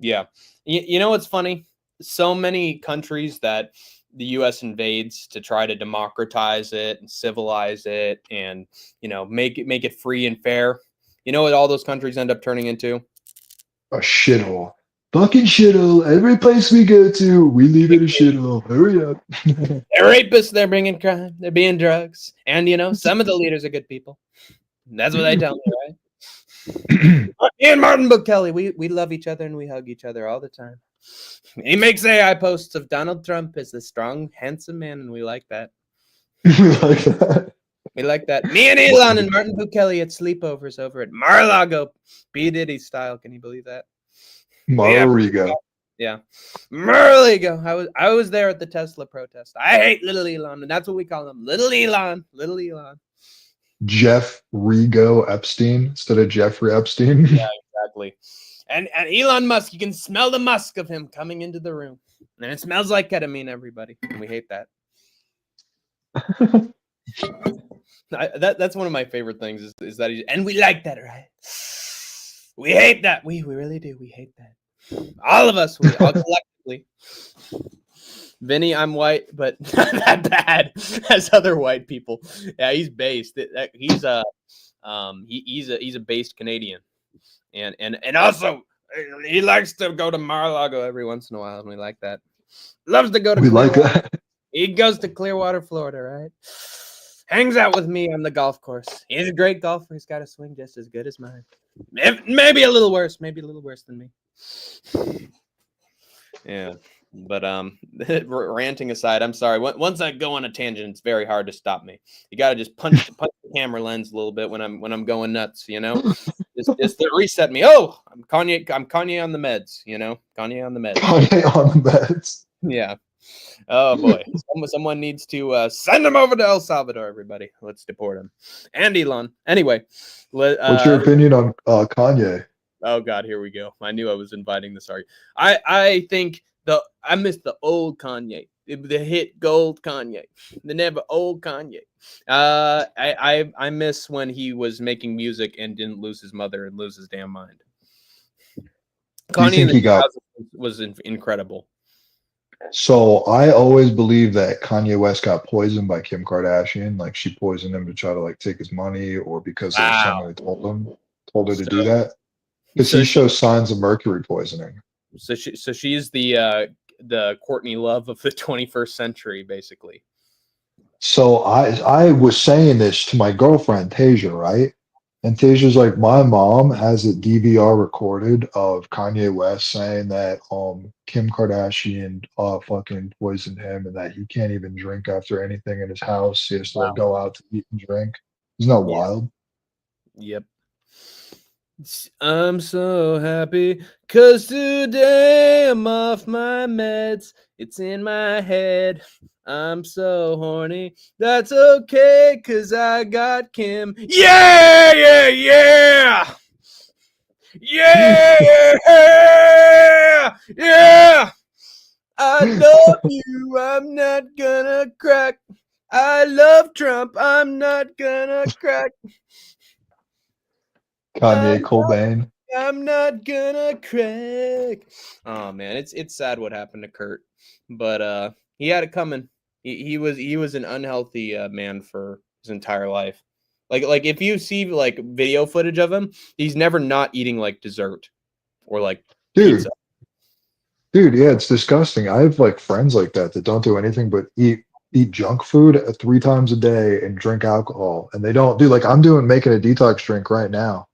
yeah. You know what's funny? So many countries that the U.S. invades to try to democratize it and civilize it, and make it free and fair. You know what all those countries end up turning into? A shithole. Fucking shithole. Every place we go to, we leave it a shithole. Hurry up. They're rapists. They're bringing crime. They're being drugs. And some of the leaders are good people. That's what they tell me, right? Me and Martin Book Kelly, we love each other and we hug each other all the time. He makes AI posts of Donald Trump as the strong, handsome man, and we like that. Like that. We like that. Me and Elon and Martin Book Kelly at sleepovers over at Mar-a-Lago, B. Diddy style. Can you believe that? Mar-a-Lago. Yeah, Mar-a-Lago. I was there at the Tesla protest. I hate little Elon, and that's what we call him, little Elon. Little Elon. Jeff Rigo Epstein instead of Jeffrey Epstein. Yeah, exactly. And Elon Musk, you can smell the musk of him coming into the room. And it smells like ketamine, everybody. And we hate that. That's one of my favorite things is that and we like that, right? We hate that. We really do. We hate that. All of us, all collectively. Vinny, I'm white, but not that bad as other white people. Yeah, he's based. He's a based Canadian. And also he likes to go to Mar-a-Lago every once in a while, and we like that. Loves to go to Clearwater. Like that. He goes to Clearwater, Florida, right? Hangs out with me on the golf course. He's a great golfer. He's got a swing just as good as mine. Maybe a little worse. Maybe a little worse than me. Yeah. But ranting aside, I'm sorry. Once I go on a tangent, it's very hard to stop me. You got to just punch the camera lens a little bit when I'm going nuts, just to reset me. Oh, I'm Kanye on the meds, Kanye on the meds. Kanye on the meds. Yeah. Oh boy, someone needs to send him over to El Salvador. Everybody, let's deport him. And Elon. Anyway, What's your opinion on Kanye? Oh God, here we go. I knew I was inviting this argument. I think I miss the old Kanye, the hit gold Kanye, the never old Kanye. I miss when he was making music and didn't lose his mother and lose his damn mind. Kanye in the 2000s was incredible. So I always believe that Kanye West got poisoned by Kim Kardashian. Like she poisoned him to try to like take his money, or because there was someone who told her to do that. Because he shows signs of mercury poisoning. So she's the Courtney Love of the 21st century, basically. So I was saying this to my girlfriend Tasia, right? And Tasia's like, my mom has a DVR recorded of Kanye West saying that Kim Kardashian fucking poisoned him and that he can't even drink after anything in his house. He has to like go out to eat and drink. Isn't that Yeah. wild? Yep. I'm so happy because today I'm off my meds. It's in my head. I'm so horny. That's okay because I got Kim. Yeah, yeah, yeah. Yeah, yeah. I love you. I'm not gonna crack. I love Trump. I'm not gonna crack. Kanye Cobain. I'm not gonna crack. Oh man, it's sad what happened to Kurt, but he had it coming. He was an unhealthy man for his entire life. Like if you see like video footage of him, he's never not eating like dessert or like Dude. pizza. Dude, yeah, it's disgusting. I have like friends like that that don't do anything but eat junk food 3 times a day and drink alcohol. And they don't do like I'm doing making a detox drink right now.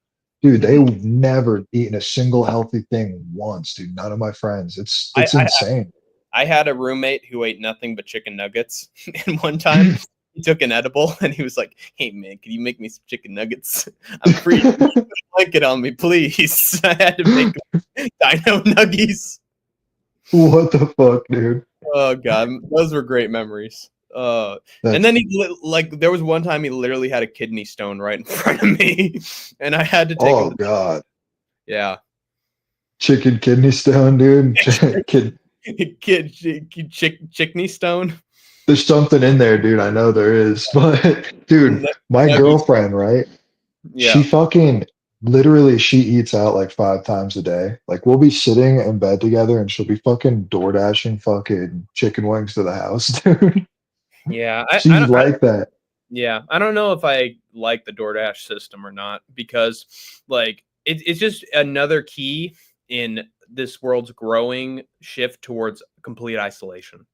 Dude, they Mhm. have never eaten a single healthy thing once, dude. None of my friends. It's I, I insane. I had a roommate who ate nothing but chicken nuggets, and one time he took an edible and he was like, "Hey man, can you make me some chicken nuggets? I'm free. Put a blanket on me, please." I had to make dino nuggies. What the fuck, dude? Oh god, those were great memories. And That's then like there was one time he literally had a kidney stone right in front of me, and I had to take him. oh god. Yeah, Chicken kidney stone, dude. chickney stone. There's something in there, dude. I know there is. But dude, my Nuggies. girlfriend, right? She Yeah, fucking literally she eats out like 5 times a day. Like we'll be sitting in bed together and she'll be fucking door dashing fucking chicken wings to the house, dude. yeah. She's like that. Yeah, I don't know if I like the DoorDash system or not because, like, it's just another key in this world's growing shift towards complete isolation.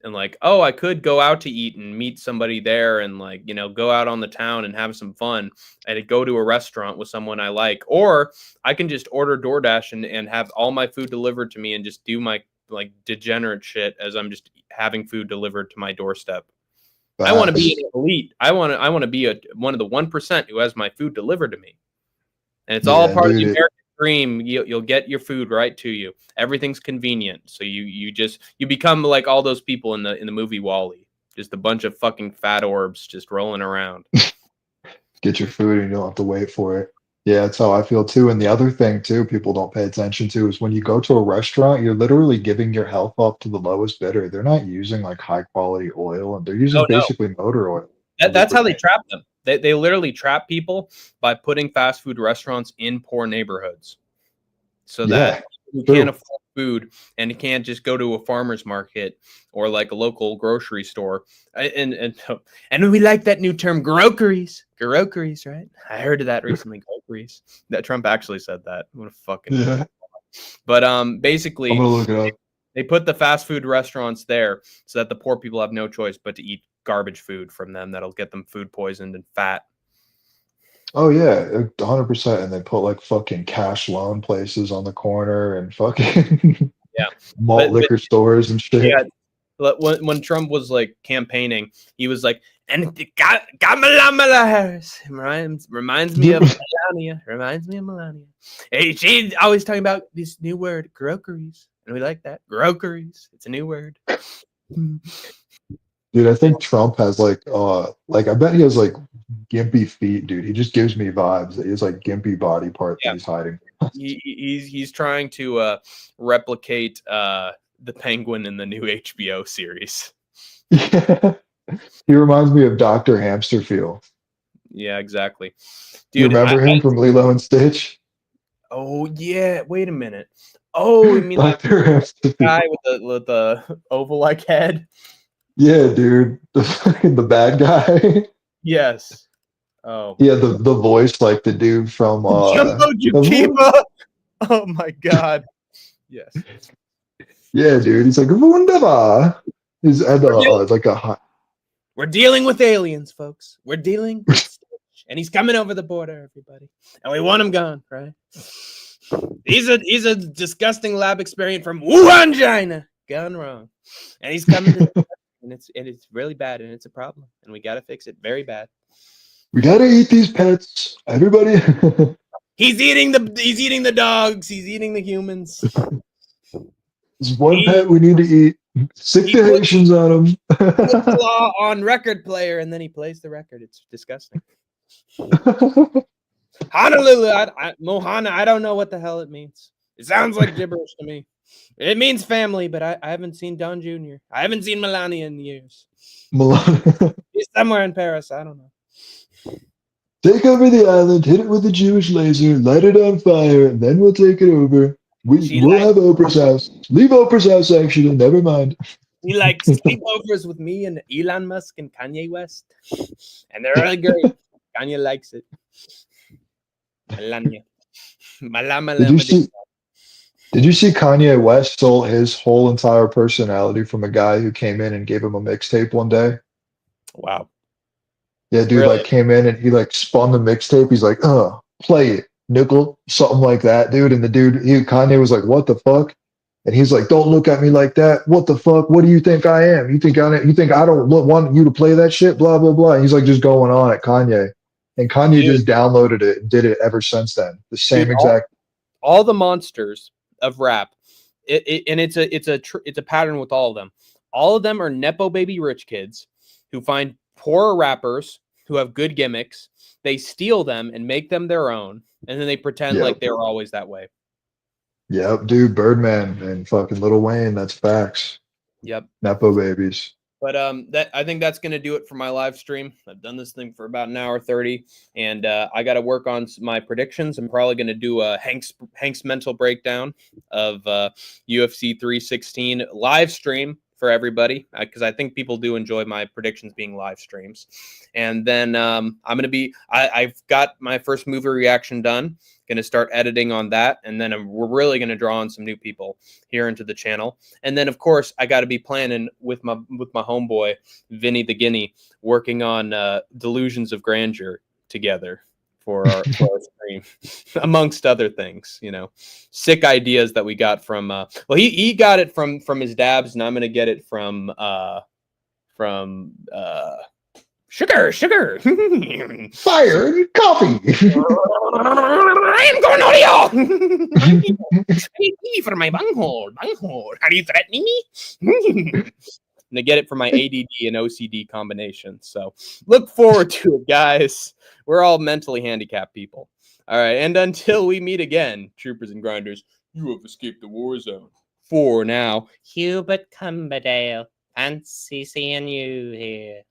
And like, oh, I could go out to eat and meet somebody there and like, go out on the town and have some fun and go to a restaurant with someone I like. Or I can just order DoorDash and have all my food delivered to me and just do my like degenerate shit as I'm just having food delivered to my doorstep. I want to be Facts. an elite. I want to be one of the 1% who has my food delivered to me. And it's all Yeah, part of the dude. American dream. You'll get your food right to you. Everything's convenient. So you become like all those people in the movie Wall-E. Just a bunch of fucking fat orbs just rolling around. Get your food and you don't have to wait for it. Yeah, that's how I feel too. And the other thing too, people don't pay attention to is when you go to a restaurant, you're literally giving your health up to the lowest bidder. They're not using like high quality oil and they're using Oh no. basically motor oil. That's how they trap them. They literally trap people by putting fast food restaurants in poor neighborhoods so that you can't afford food and you can't just go to a farmer's market or like a local grocery store. And we like that new term, groceries, right? I heard of that recently, groceries. That Trump actually said that. What a fucking Yeah. But I'm basically gonna look it up. they put the fast food restaurants there so that the poor people have no choice but to eat garbage food from them that'll get them food poisoned and fat. Oh yeah, 100%. And they put like fucking cash loan places on the corner and fucking Yeah. malt But liquor stores and shit. yeah, when Trump was like campaigning, he was like, and Kamala Harris reminds me of Melania. Reminds me of Melania. Hey, she's always talking about this new word, groceries. And we like that. Groceries. It's a new word. Dude, I think Trump has like I bet he has like gimpy feet, dude. He just gives me vibes that he has like gimpy body part that Yeah. he's hiding. He's trying to replicate the penguin in the new HBO series. Yeah. He reminds me of Dr. Hamsterfield. Yeah, exactly. You Dude, remember him from Lilo and Stitch? oh yeah, wait a minute. Oh, you mean like Dr. Hamsterfield. guy with the oval like head? Yeah, dude. The bad guy. Yes. Oh. He had the voice like the dude from Jumbo Jukiba. Oh my god. Yes. Yeah, dude. He's like wunderbar. He's at like a We're dealing with aliens, folks. We're dealing with Stitch. hostage, and he's coming over the border, everybody, and we want him gone, right? He's a disgusting lab experiment from Wuhan, China, gone wrong, and he's coming to, and it's really bad, and it's a problem, and we got to fix it, very bad. We gotta eat these pets. Everybody. He's eating the dogs. He's eating the humans. There's one pet we need to eat. Sick he the puts- Haitians on him. Puts law on record player, and then he plays the record. It's disgusting. Honolulu, Mohana, I don't know what the hell it means. It sounds like gibberish to me. It means family, but I haven't seen Don Jr. I haven't seen Melania in years. He's somewhere in Paris. I don't know. Take over the island, hit it with a Jewish laser, light it on fire, and then we'll take it over. We'll have Oprah's house. Leave Oprah's house, actually. Never mind. He likes sleepovers with me and Elon Musk and Kanye West. And they're really great. Kanye likes it. Melania. Did you see Kanye West stole his whole entire personality from a guy who came in and gave him a mixtape one day? Wow. Yeah, dude, Really? like came in and he like spun the mixtape. He's like, play it, nickel, something like that, dude. And the Kanye was like, what the fuck? And he's like, don't look at me like that. What the fuck? What do you think I am? You think I don't want you to play that shit? Blah, blah, blah. And he's like just going on at Kanye. And Kanye just downloaded it and did it ever since then. The same exact. All the monsters of rap, and it's a pattern with all of them. All of them are nepo baby rich kids who find poor rappers who have good gimmicks. They steal them and make them their own, and then they pretend like they were always that way. Yep, dude, Birdman and fucking Lil Wayne. That's facts. Yep, nepo babies. But I think that's gonna do it for my live stream. I've done this thing for about an hour 30, and I got to work on my predictions. I'm probably gonna do a Hank's mental breakdown of UFC 316 live stream for everybody, because I think people do enjoy my predictions being live streams. And then I've got my first movie reaction done. Going to start editing on that, and then we're really going to draw on some new people here into the channel. And then, of course, I got to be planning with my homeboy Vinny the Guinea, working on Delusions of Grandeur together for our stream, amongst other things. You know, sick ideas that we got from. Well, he got it from his dabs, and I'm going to get it from sugar, fire, and coffee. I am going audio for my bunghole. Are you threatening me? I'm gonna get it from my ADD and OCD combination. So look forward to it, guys. We're all mentally handicapped people. All right, and until we meet again, troopers and grinders, you have escaped the war zone. For now, Hubert Cumberdale. Fancy seeing you here.